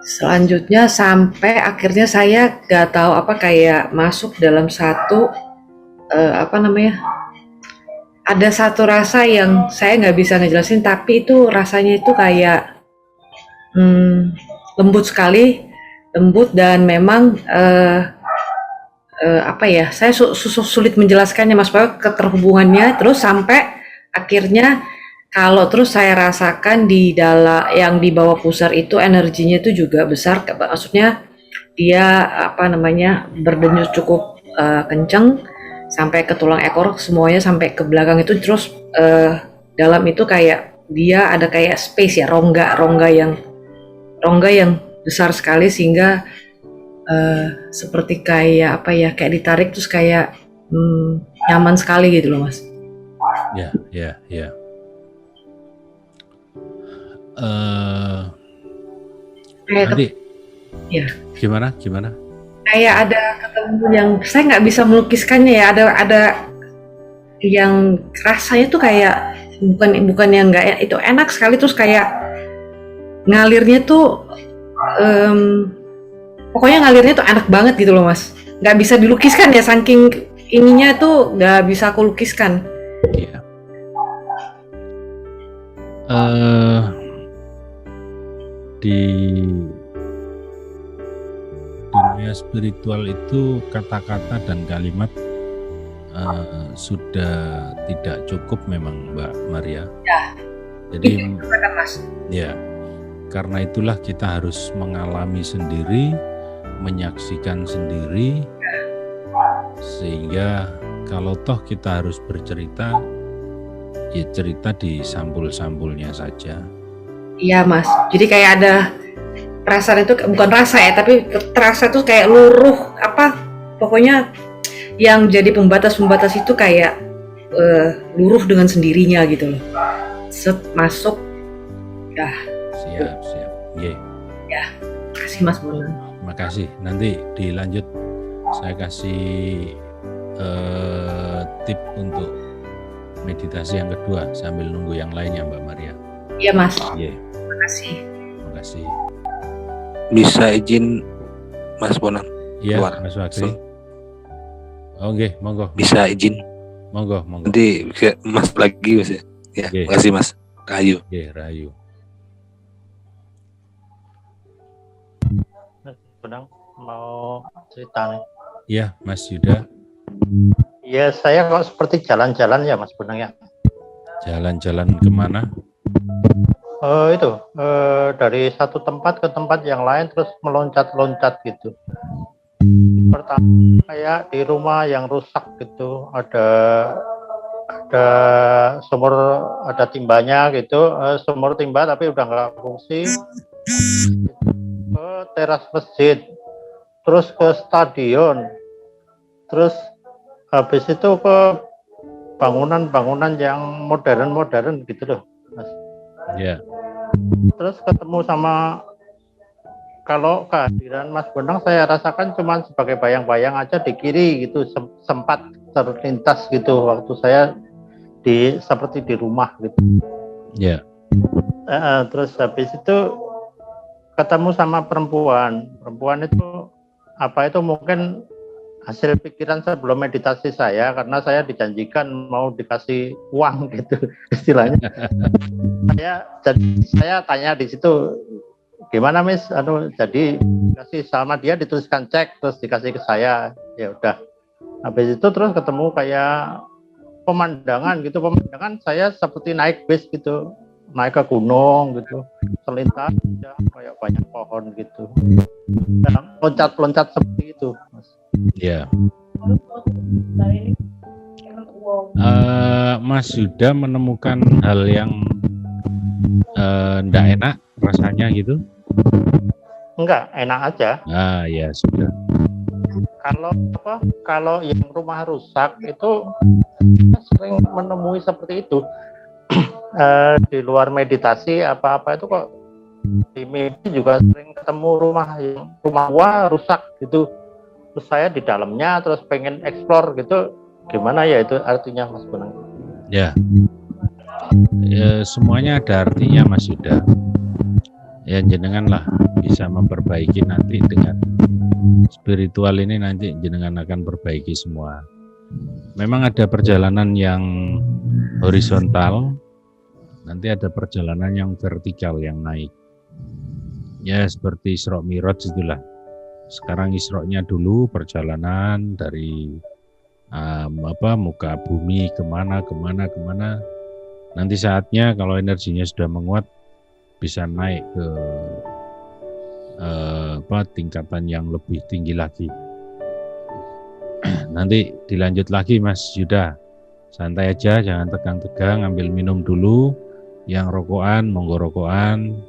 Speaker 13: selanjutnya sampai akhirnya saya gak tahu apa kayak masuk dalam satu ada satu rasa yang saya nggak bisa ngejelasin, tapi itu rasanya itu kayak lembut sekali, lembut dan memang saya sulit menjelaskannya Mas, bahwa keterhubungannya terus sampai akhirnya kalau terus saya rasakan di dalam yang di bawah pusar itu energinya itu juga besar, maksudnya dia berdenyut cukup kenceng sampai ke tulang ekor semuanya sampai ke belakang itu, terus dalam itu kayak dia ada kayak space ya, rongga yang besar sekali sehingga seperti kayak kayak ditarik terus kayak nyaman sekali gitu loh Mas.
Speaker 1: Ya. Nanti
Speaker 13: ya. Gimana? Kayak ada ketemu yang saya nggak bisa melukiskannya ya, ada yang rasanya tuh kayak bukan yang nggak itu enak sekali, terus kayak ngalirnya tuh pokoknya ngalirnya tuh enak banget gitu loh Mas, nggak bisa dilukiskan ya, saking ininya tuh nggak bisa aku lukiskan.
Speaker 1: Iya. Di dunia spiritual itu kata-kata dan kalimat sudah tidak cukup memang Mbak Maria.
Speaker 13: Ya.
Speaker 1: Jadi
Speaker 13: Mas.
Speaker 1: Ya, karena itulah kita harus mengalami sendiri, menyaksikan sendiri, sehingga kalau toh kita harus bercerita, ya cerita di sampul-sampulnya saja.
Speaker 13: Iya Mas, jadi kayak ada perasaan itu, bukan rasa ya, tapi terasa tuh kayak luruh pokoknya yang jadi pembatas itu kayak luruh dengan sendirinya gitu loh. Set masuk, dah.
Speaker 1: Siap. Yeah.
Speaker 13: Ya, kasih Mas Bonang.
Speaker 1: Makasih. Nanti dilanjut, saya kasih tip untuk meditasi yang kedua sambil nunggu yang lainnya Mbak Maria.
Speaker 13: Iya Mas.
Speaker 1: Yeah.
Speaker 13: Terima kasih.
Speaker 14: Bisa izin Mas Bonang?
Speaker 1: Iya, Mas Fakri. Oke, monggo.
Speaker 14: Bisa izin?
Speaker 1: Monggo.
Speaker 14: Nanti Mas lagi Mas ya. Ya, makasih Mas. Rahayu.
Speaker 1: Rahayu.
Speaker 8: Bonang mau cerita nih.
Speaker 1: Iya, Mas Yuda.
Speaker 8: Iya, saya kok seperti jalan-jalan ya Mas Bonang ya.
Speaker 1: Jalan-jalan kemana?
Speaker 8: Dari satu tempat ke tempat yang lain terus meloncat-loncat gitu. Pertama kayak di rumah yang rusak gitu, ada sumur, ada timbanya gitu, sumur timba tapi udah nggak fungsi. Ke teras masjid, terus ke stadion, terus habis itu ke bangunan-bangunan yang modern gitu loh, Mas.
Speaker 1: Iya.
Speaker 8: Terus ketemu sama, kalau kehadiran Mas Bonang saya rasakan cuma sebagai bayang-bayang aja di kiri gitu, sempat terlintas gitu waktu saya seperti di rumah gitu.
Speaker 1: Iya.
Speaker 8: Terus habis itu ketemu sama perempuan itu apa itu mungkin hasil pikiran sebelum meditasi saya, karena saya dijanjikan mau dikasih uang gitu istilahnya. Saya tanya di situ, gimana Miss, jadi dikasih sama dia, dituliskan cek terus dikasih ke saya. Ya udah, habis itu terus ketemu kayak pemandangan saya seperti naik bis gitu, naik ke gunung gitu, selintas ya, kayak banyak pohon gitu, dan loncat-loncat seperti itu, Mas.
Speaker 1: Iya. Mas Yuda menemukan hal yang enggak enak rasanya gitu?
Speaker 8: Enggak, enak aja.
Speaker 1: Ya sudah.
Speaker 8: Kalau yang rumah rusak itu sering menemui seperti itu. Di luar meditasi apa-apa itu kok di mimpi juga sering ketemu rumah gua rusak gitu. Terus saya di dalamnya terus pengen explore gitu. Gimana ya itu artinya Mas Bonang?
Speaker 1: Ya, semuanya ada artinya Mas Yuda. Ya jenengan lah bisa memperbaiki nanti dengan spiritual ini, nanti jenengan akan perbaiki semua. Memang ada perjalanan yang horizontal, nanti ada perjalanan yang vertikal yang naik. Ya seperti Isra Mi'raj itulah. Sekarang Isra-nya dulu perjalanan dari muka bumi kemana. Nanti saatnya kalau energinya sudah menguat bisa naik ke tingkatan yang lebih tinggi lagi. Nanti dilanjut lagi Mas Yuda. Santai aja, jangan tegang-tegang, ambil minum dulu. Yang rokokan, monggo rokokan.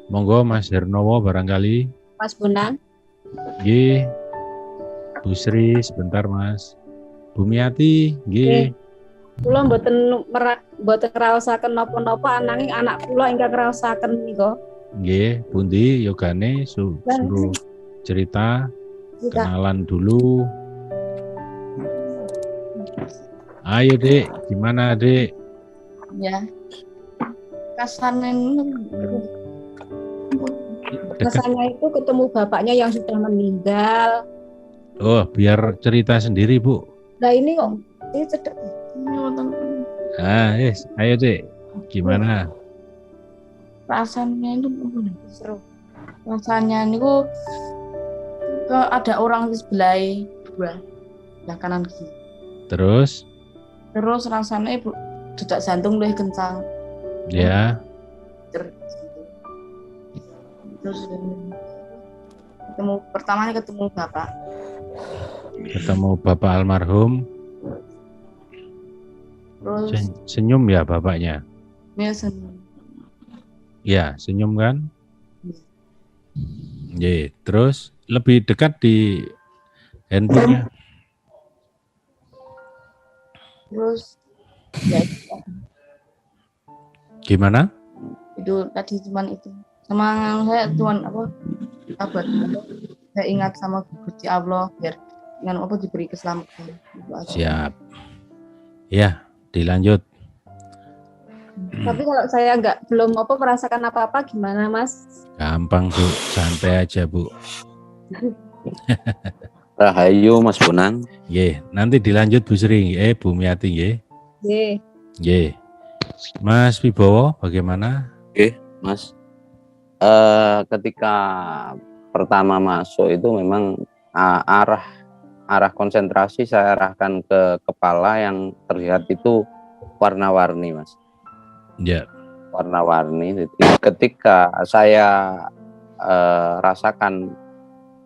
Speaker 1: Monggo Mas Hernowo barangkali.
Speaker 10: Mas Bonang.
Speaker 1: Nggih. Bu Sri sebentar Mas. Bumiati, nggih.
Speaker 10: Kula mboten ngraosaken napa-napa, ananging anak kula ingkang ngraosaken nika.
Speaker 1: Nggih, pundi yogane suruh cerita, kenalan dulu. Ayo Dek, gimana Dek?
Speaker 11: Ya. Kesannya
Speaker 10: itu ketemu bapaknya yang sudah meninggal.
Speaker 1: Oh, biar cerita sendiri Bu.
Speaker 10: Nah ini kok ini cedek.
Speaker 1: Ayo Dek, gimana?
Speaker 11: Rasanya itu seru. Rasanya itu ada orang di sebelah kanan kiri.
Speaker 1: Terus
Speaker 11: rasanya detak jantung lebih kencang.
Speaker 1: Ya.
Speaker 11: Terus ketemu bapak.
Speaker 1: Ketemu bapak almarhum.
Speaker 11: Terus
Speaker 1: senyum ya bapaknya.
Speaker 11: Ya senyum.
Speaker 1: Ya senyum kan. Ye, terus lebih dekat di handphonenya.
Speaker 11: Terus ya,
Speaker 1: gimana?
Speaker 11: Itu tadi cuman itu. Sama saya cuman kabar. Saya ingat sama Gusti Allah biar dengan diberi keselamatan.
Speaker 1: Siap. Ya, dilanjut.
Speaker 10: Tapi kalau saya belum merasakan apa-apa gimana Mas?
Speaker 1: Gampang Bu, santai aja Bu.
Speaker 14: Rahayu Mas Bonang.
Speaker 1: Nggih, nanti dilanjut Bu Sri, Bu Miati nggih.
Speaker 10: Nggih.
Speaker 1: Mas Wibowo bagaimana?
Speaker 14: Oke, Mas.
Speaker 9: ketika pertama masuk itu memang arah konsentrasi saya arahkan ke kepala yang terlihat itu warna-warni, Mas.
Speaker 1: Ya.
Speaker 9: Warna-warni. Jadi ketika saya rasakan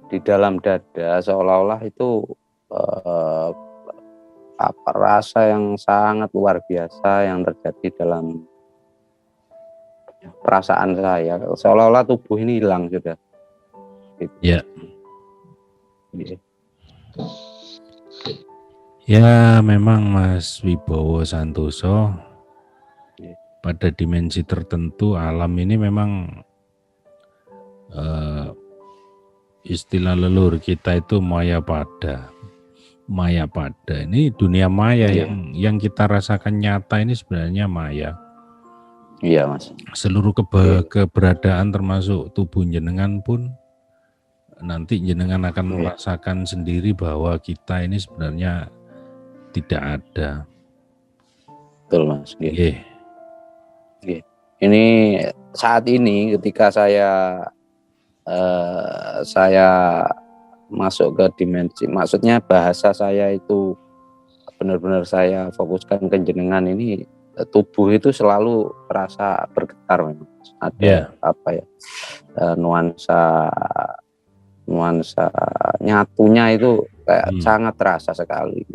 Speaker 9: di dalam dada seolah-olah itu rasa yang sangat luar biasa yang terjadi dalam perasaan saya, seolah-olah tubuh ini hilang sudah. Gitu.
Speaker 1: Ya.
Speaker 9: Gitu.
Speaker 1: Ya, memang Mas Wibowo Santoso, pada dimensi tertentu alam ini memang istilah leluhur kita itu maya pada. Maya pada ini dunia maya yang kita rasakan nyata ini sebenarnya maya.
Speaker 9: Iya, Mas.
Speaker 1: Seluruh keberadaan termasuk tubuh jenengan pun nanti jenengan akan merasakan sendiri bahwa kita ini sebenarnya tidak ada.
Speaker 9: Betul, Mas. Ini saat ini ketika saya masuk ke dimensi, maksudnya bahasa saya itu benar-benar saya fokuskan ke jenengan ini, tubuh itu selalu terasa bergetar memang. Ada nuansa nyatunya itu kayak sangat terasa sekali.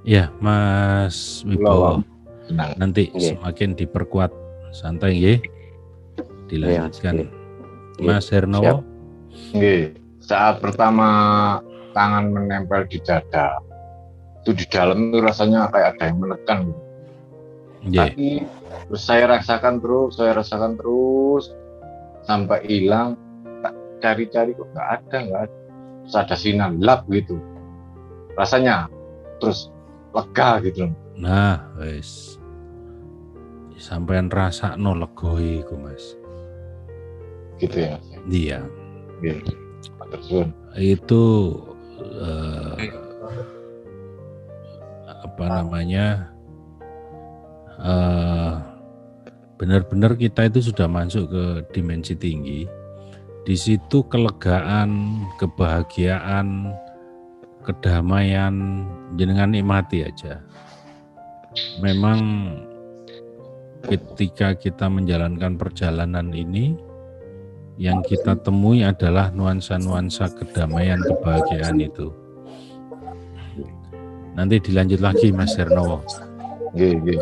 Speaker 1: Ya, Mas Wibowo. Nanti semakin diperkuat, santai nggih. Dilanjutkan. Mas Hernowo.
Speaker 18: Saat pertama tangan menempel di dada, itu di dalam itu rasanya kayak ada yang menekan. Tapi terus saya rasakan terus sampai hilang. Cari-cari kok nggak ada. Terus ada sinar gelap gitu. Rasanya terus lega gitu.
Speaker 1: Nah, wes. Sampean rasakno lega iku, Mas.
Speaker 18: Gitu ya.
Speaker 1: Iya. Itu benar-benar kita itu sudah masuk ke dimensi tinggi. Di situ kelegaan, kebahagiaan, kedamaian jenengan nikmati aja. Memang ketika kita menjalankan perjalanan ini, yang kita temui adalah nuansa-nuansa kedamaian, kebahagiaan itu. Nanti dilanjut lagi, Mas Hernowo.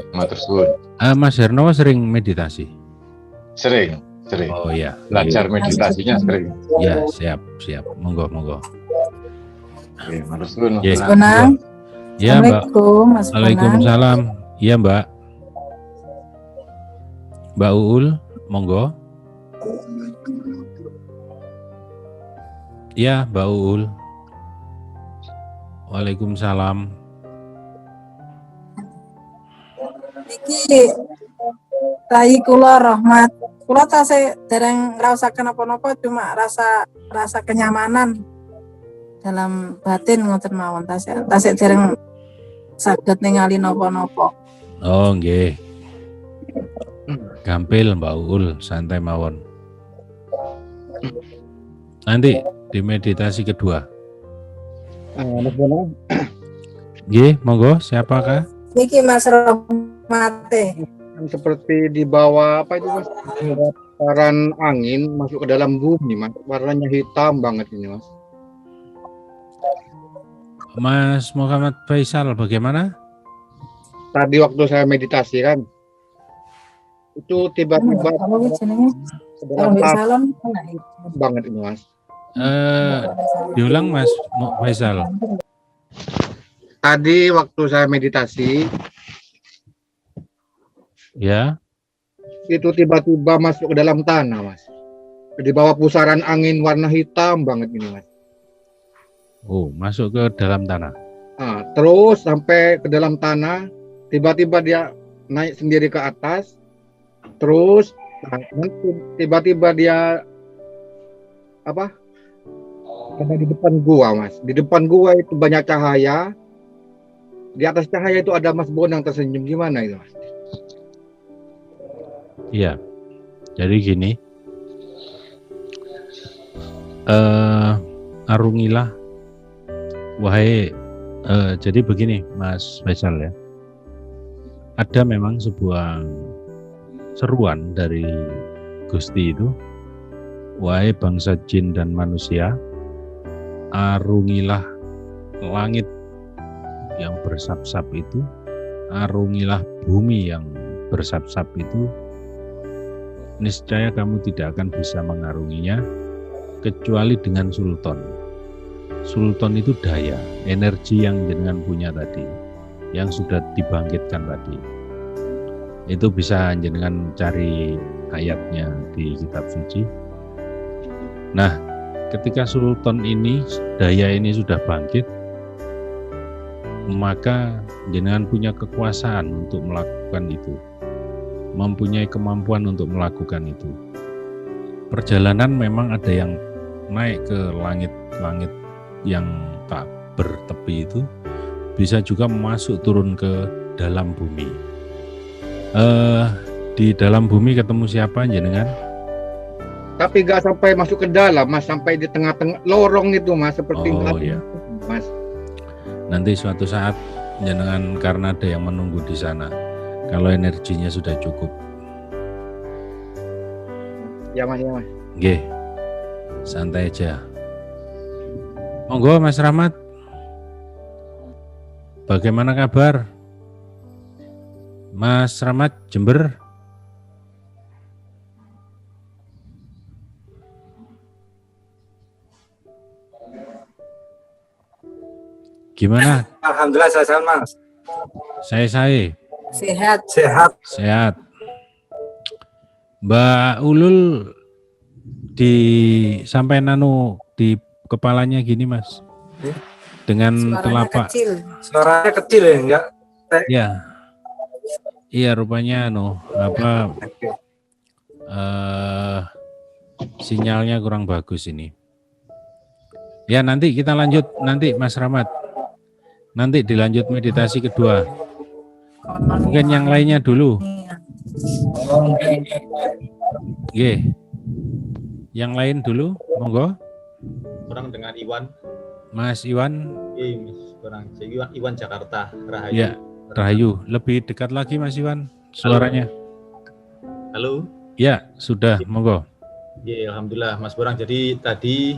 Speaker 18: Matur suwun.
Speaker 1: Mas Hernowo sering meditasi?
Speaker 18: Sering.
Speaker 1: Oh ya.
Speaker 18: Belajar meditasinya sering.
Speaker 1: Ya, siap. Monggo.
Speaker 18: Matur suwun.
Speaker 1: Ya, Mbak. Waalaikumsalam. Iya, Mbak. Mbak Uul, monggo. Ya, Mbak Uul. Waalaikumsalam.
Speaker 5: Iki Rai kula Rahmat. Kula tasih dereng ngrasakaken apa-apa, cuma rasa kenyamanan dalam batin ngoten mawon, tasih dereng saged ningali napa-napa.
Speaker 1: Oh, nggih. Gampil Mbak Uul, santai mawon. Nanti di meditasi kedua. Nggih, monggo, siapakah?
Speaker 5: Niki Mas Rahmate.
Speaker 6: Seperti di bawah apa itu, Mas? Pusaran angin masuk ke dalam bumi, Mas. Warnanya hitam banget ini, Mas.
Speaker 1: Mas Muhammad Faisal bagaimana?
Speaker 6: Tadi waktu saya meditasi kan, itu tiba-tiba banget ini, Mas.
Speaker 1: Diulang Mas Faisal.
Speaker 6: Tadi waktu saya meditasi,
Speaker 1: ya,
Speaker 6: itu tiba-tiba masuk ke dalam tanah, Mas. Di bawah pusaran angin warna hitam banget ini, Mas.
Speaker 1: Oh, masuk ke dalam tanah.
Speaker 6: Nah, terus sampai ke dalam tanah, tiba-tiba dia naik sendiri ke atas, terus tiba-tiba dia ada di depan gua, Mas. Di depan gua itu banyak cahaya, di atas cahaya itu ada Mas Bonang tersenyum, gimana itu Mas?
Speaker 1: Iya, jadi gini, arungilah, wahai, jadi begini Mas Faisal ya, ada memang sebuah seruan dari Gusti itu, wahai bangsa jin dan manusia, arungilah langit yang bersap-sap itu, arungilah bumi yang bersap-sap itu, niscaya kamu tidak akan bisa mengarunginya kecuali dengan sultan. Sultan itu daya, energi yang jenengan punya tadi, yang sudah dibangkitkan tadi. Itu bisa jenengan cari ayatnya di kitab suci. Nah, ketika sultan ini, daya ini sudah bangkit, maka jenengan punya kekuasaan untuk melakukan itu, mempunyai kemampuan untuk melakukan itu. Perjalanan memang ada yang naik ke langit-langit yang tak bertepi itu, bisa juga masuk turun ke dalam bumi. Di dalam bumi ketemu siapa jenengan?
Speaker 6: Tapi nggak sampai masuk ke dalam, Mas, sampai di tengah-tengah lorong itu, Mas, seperti
Speaker 1: iya.
Speaker 6: Mas.
Speaker 1: Nanti suatu saat jenengan, karena ada yang menunggu di sana, kalau energinya sudah cukup.
Speaker 6: Ya Mas, ya Mas.
Speaker 1: Nggih. Santai aja. Monggo Mas Rahmat. Bagaimana kabar? Mas Rahmat Jember. Gimana?
Speaker 19: Alhamdulillah sehat Mas.
Speaker 1: Saya
Speaker 5: Sehat.
Speaker 1: sehat. Mbak Ulul sampai nano di kepalanya gini Mas, dengan
Speaker 5: Suaranya
Speaker 1: telapak.
Speaker 5: kecil.
Speaker 19: Suaranya kecil ya, enggak?
Speaker 1: Ya, iya rupanya sinyalnya kurang bagus ini. Ya nanti kita lanjut, nanti Mas Rahmat. Nanti dilanjut meditasi kedua. Mungkin yang lainnya dulu. Oke. Yang lain dulu, monggo.
Speaker 4: Kurang dengan Iwan.
Speaker 1: Mas Iwan.
Speaker 4: Iya, Mas. Kurang. Saya Iwan Jakarta, Rahayu.
Speaker 1: Ya, Rahayu. Lebih dekat lagi Mas Iwan suaranya.
Speaker 4: Halo.
Speaker 1: Ya, sudah, monggo.
Speaker 4: Ya, alhamdulillah Mas Borang. Jadi tadi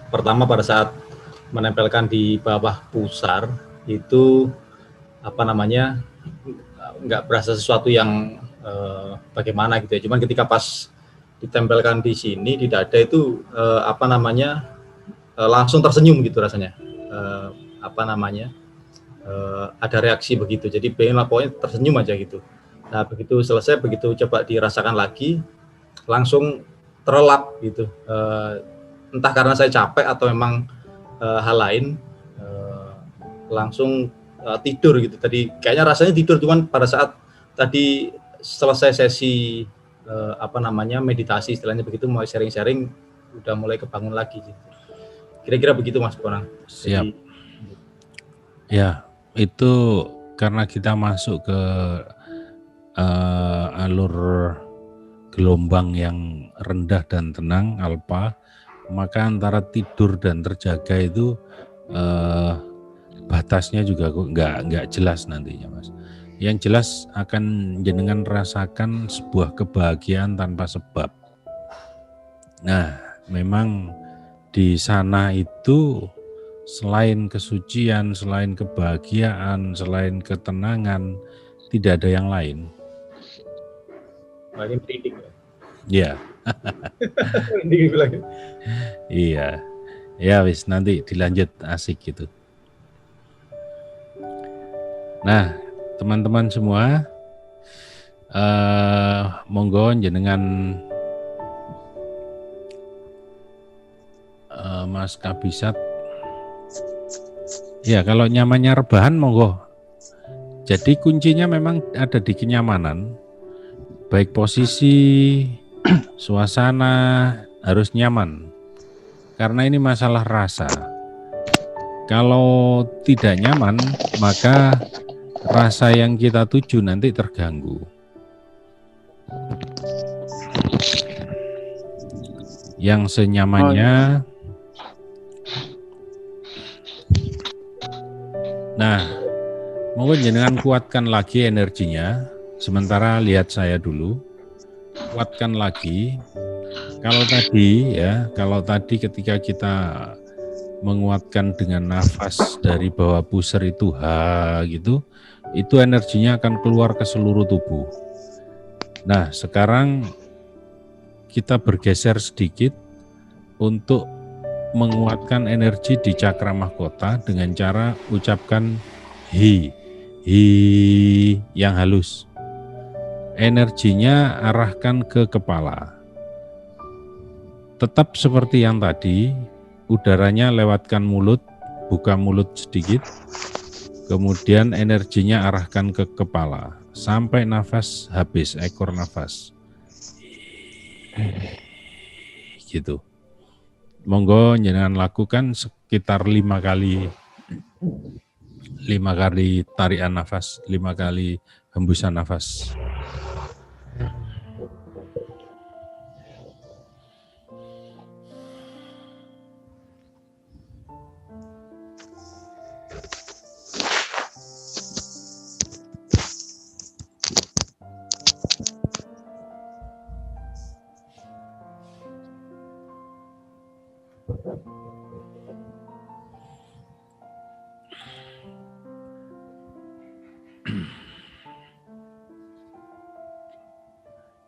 Speaker 4: pertama pada saat menempelkan di bawah pusar itu nggak berasa sesuatu yang bagaimana gitu ya. Cuman ketika pas ditempelkan di sini di dada itu langsung tersenyum gitu rasanya. Ada reaksi begitu. Jadi pengen pokoknya tersenyum aja gitu. Nah begitu selesai, begitu coba dirasakan lagi, langsung terlelap gitu. Entah karena saya capek atau memang hal lain, langsung tidur gitu. Tadi kayaknya rasanya tidur, cuman pada saat tadi selesai sesi meditasi istilahnya begitu, mau sharing-sharing udah mulai kebangun lagi gitu. Kira-kira begitu Mas Bonang.
Speaker 1: Siap. Ya, itu karena kita masuk ke alur gelombang yang rendah dan tenang, alpha, maka antara tidur dan terjaga itu batasnya juga nggak jelas nantinya Mas. Yang jelas akan jenengan rasakan sebuah kebahagiaan tanpa sebab. Nah, memang di sana itu selain kesucian, selain kebahagiaan, selain ketenangan, tidak ada yang lain.
Speaker 4: Ini merinding.
Speaker 1: Ya. Iya. Ya wis, nanti dilanjut, asik gitu. Nah, teman-teman semua, monggo jenengan Mas Kabisat. Ya, kalau nyamannya rebahan monggo. Jadi kuncinya memang ada di kenyamanan. Baik posisi, suasana harus nyaman. Karena ini masalah rasa. Kalau tidak nyaman, maka rasa yang kita tuju nanti terganggu. Yang senyamannya. Nah, monggo jenengan kuatkan lagi energinya. Sementara lihat saya dulu. Kuatkan lagi. Kalau tadi ketika kita menguatkan dengan nafas dari bawah pusar itu gitu, itu energinya akan keluar ke seluruh tubuh. Nah, sekarang kita bergeser sedikit untuk menguatkan energi di cakra mahkota dengan cara ucapkan hi yang halus. Energinya arahkan ke kepala. Tetap seperti yang tadi, udaranya lewatkan mulut, buka mulut sedikit, kemudian energinya arahkan ke kepala, sampai nafas habis, ekor nafas. Gitu. Monggo jenengan lakukan sekitar 5 kali tarikan nafas, 5 kali hembusan nafas.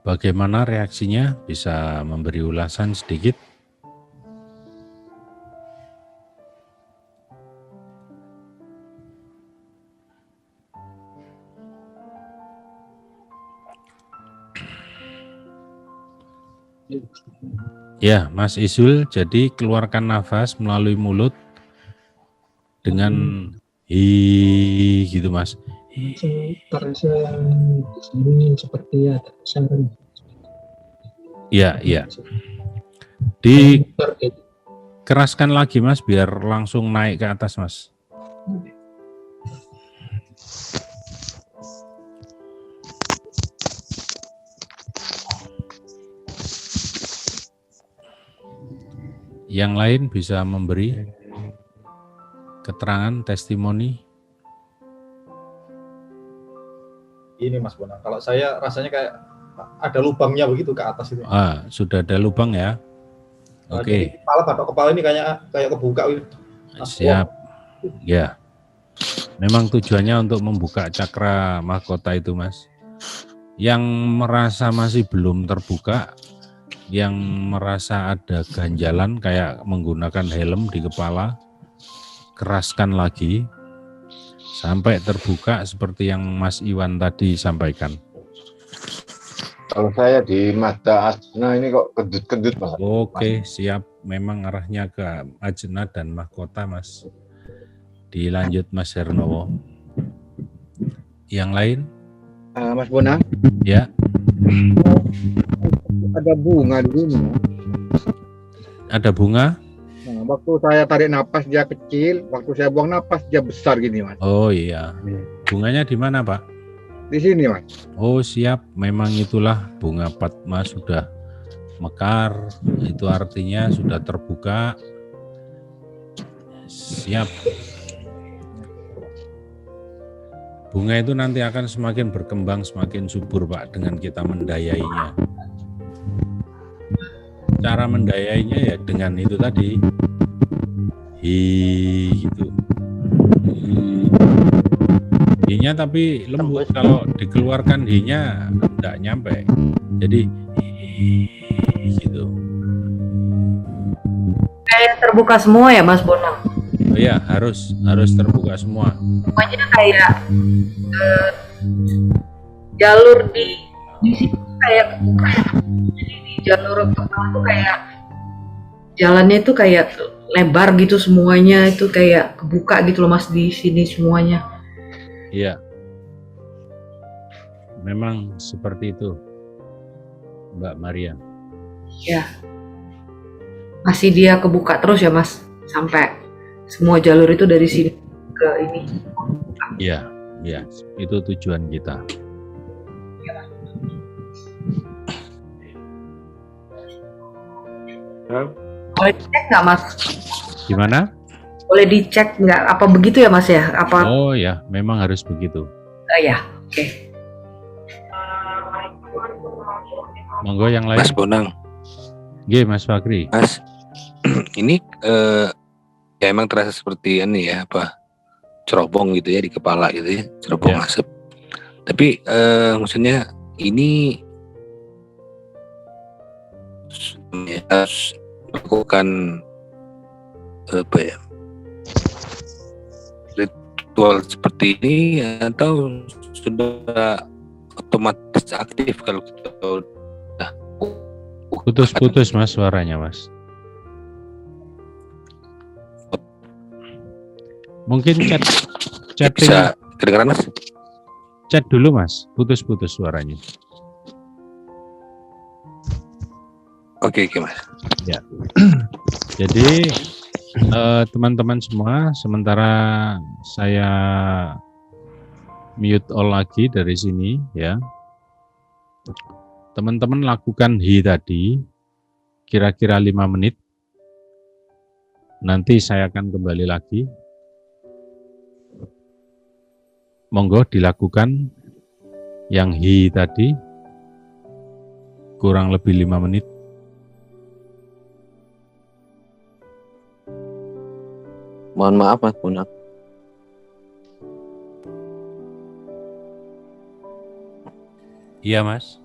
Speaker 1: Bagaimana reaksinya? Bisa memberi ulasan sedikit? Ya, Mas Isul, jadi keluarkan nafas melalui mulut dengan hi gitu, Mas.
Speaker 20: Terasa di sini seperti ada saran.
Speaker 1: Iya. Dikeraskan lagi, Mas, biar langsung naik ke atas, Mas. Yang lain bisa memberi keterangan, testimoni.
Speaker 4: Ini Mas Bonang, kalau saya rasanya kayak ada lubangnya begitu ke atas itu.
Speaker 1: Sudah ada lubang ya. Oke.
Speaker 4: Batok kepala ini kayak kebuka gitu.
Speaker 1: Siap. Ya. Memang tujuannya untuk membuka cakra mahkota itu, Mas. Yang merasa masih belum terbuka, yang merasa ada ganjalan kayak menggunakan helm di kepala, keraskan lagi sampai terbuka seperti yang Mas Iwan tadi sampaikan.
Speaker 18: Kalau saya di mata asna ini kok kedut-kedut, Mas.
Speaker 1: Oke, siap. Memang arahnya ke ajna dan mahkota, Mas. Dilanjut Mas Hernowo. Yang lain?
Speaker 6: Mas Bonang?
Speaker 1: Ya.
Speaker 6: Ada bunga di sini.
Speaker 1: Ada bunga?
Speaker 6: Nah, waktu saya tarik napas dia kecil, waktu saya buang napas dia besar gini, Mas.
Speaker 1: Oh iya. Bunganya di mana, Pak?
Speaker 6: Di sini, Mas.
Speaker 1: Oh siap, memang itulah bunga Padma sudah mekar, itu artinya sudah terbuka. Siap. Bunga itu nanti akan semakin berkembang, semakin subur, Pak, dengan kita mendayainya. Cara mendayainya ya dengan itu tadi, gitu. Hi-nya tapi lembut, kalau dikeluarkan hi-nya enggak nyampe. Jadi gitu.
Speaker 13: Kayak terbuka semua ya, Mas Bonang?
Speaker 1: Oh ya, harus terbuka semua.
Speaker 13: Pokoknya kayak jalur di situ kayak kebuka. Jadi di jalur kepala tuh kayak jalannya itu kayak lebar gitu semuanya, itu kayak kebuka gitu loh, Mas, di sini semuanya.
Speaker 1: Iya. Memang seperti itu, Mbak Maria.
Speaker 13: Ya. Masih dia kebuka terus ya, Mas, sampai semua jalur itu dari sini ke ini.
Speaker 1: Ya, ya, itu tujuan kita.
Speaker 13: Boleh dicek nggak Mas?
Speaker 1: Gimana?
Speaker 13: Boleh dicek nggak? Apa begitu ya Mas ya? Apa?
Speaker 1: Oh ya, memang harus begitu.
Speaker 13: Ya, oke.
Speaker 1: Monggo yang lain.
Speaker 14: Mas Bonang.
Speaker 1: Iya, Mas Fakri.
Speaker 14: Mas, ini ya emang terasa seperti ini ya, apa, cerobong gitu ya di kepala gitu ya, cerobong asap. Tapi maksudnya ini harus melakukan apa ya, ritual seperti ini atau sudah otomatis aktif kalau kita udah
Speaker 1: putus-putus Mas suaranya Mas. Mungkin chatting
Speaker 14: bisa kedengaran Mas?
Speaker 1: Chat dulu Mas, putus-putus suaranya.
Speaker 14: Oke Mas.
Speaker 1: Ya. Jadi teman-teman semua, sementara saya mute all lagi dari sini ya. Teman-teman lakukan hi tadi kira-kira 5 menit. Nanti saya akan kembali lagi. Monggo dilakukan yang hi tadi kurang lebih 5 menit.
Speaker 9: Mohon maaf Mas Bonang.
Speaker 1: Iya Mas.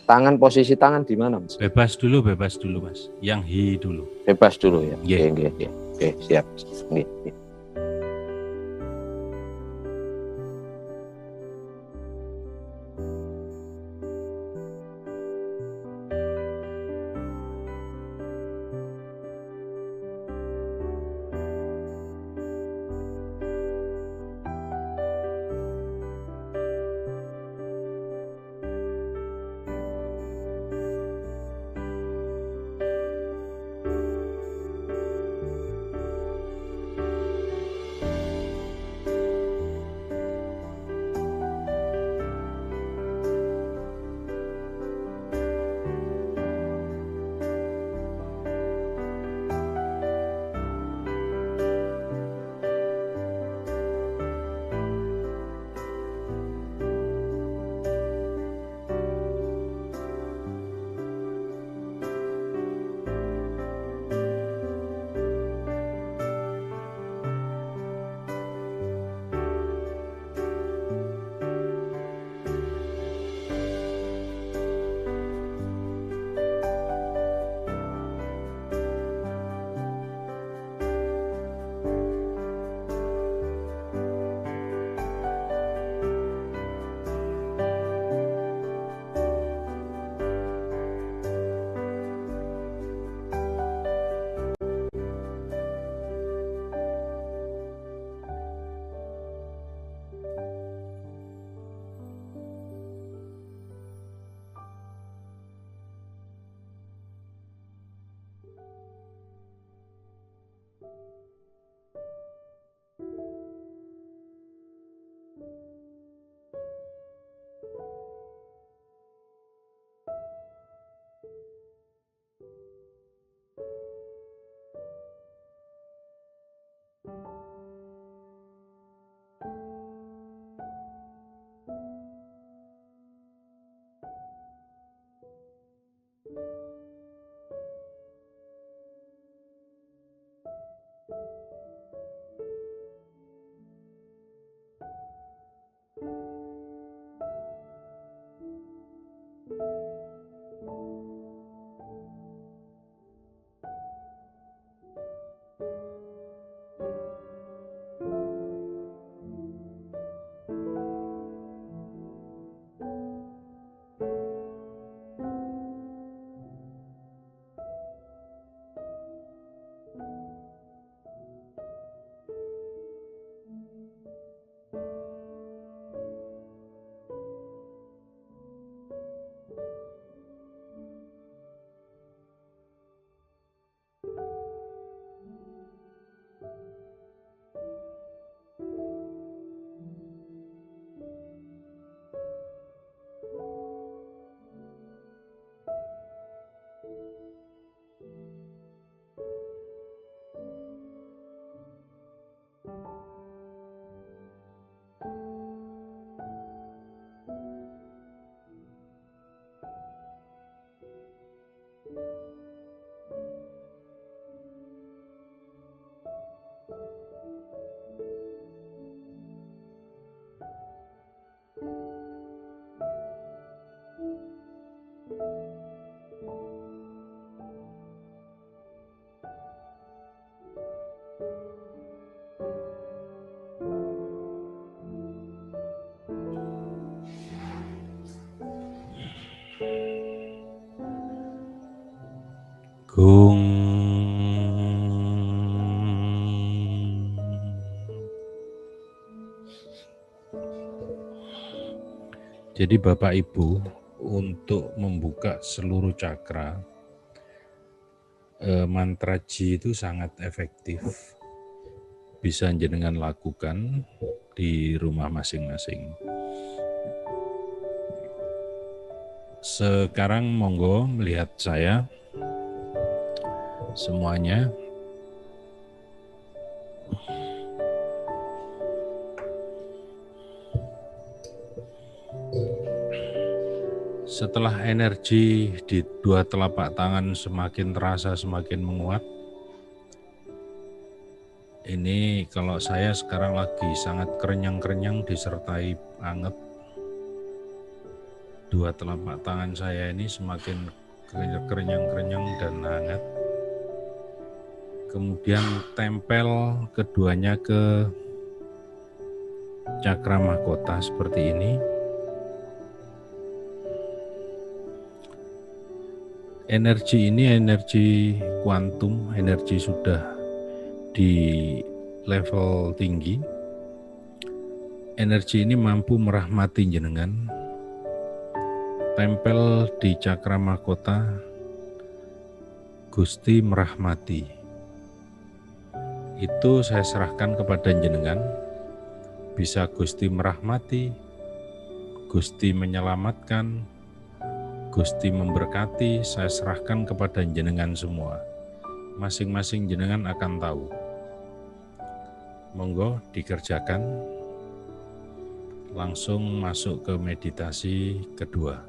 Speaker 9: Tangan, posisi tangan di mana Mas?
Speaker 1: Bebas dulu Mas. Yang hi dulu.
Speaker 9: Bebas dulu ya.
Speaker 1: Yeah.
Speaker 9: Oke, siap. Nggih.
Speaker 1: Jadi Bapak Ibu, untuk membuka seluruh cakra, mantra Ji itu sangat efektif. Bisa jenengan lakukan di rumah masing-masing. Sekarang monggo melihat saya semuanya. Setelah energi di dua telapak tangan semakin terasa, semakin menguat. Ini kalau saya sekarang lagi sangat kerenyang-kerenyang disertai anget. Dua telapak tangan saya ini semakin kerenyang-kerenyang dan hangat. Kemudian tempel keduanya ke cakra mahkota seperti ini. Energi ini energi kuantum, energi sudah di level tinggi. Energi ini mampu merahmati jenengan. Tempel di cakra mahkota, Gusti merahmati. Itu saya serahkan kepada jenengan. Bisa Gusti merahmati, Gusti menyelamatkan, Gusti memberkati, saya serahkan kepada jenengan semua. Masing-masing jenengan akan tahu. Monggo dikerjakan. Langsung masuk ke meditasi kedua.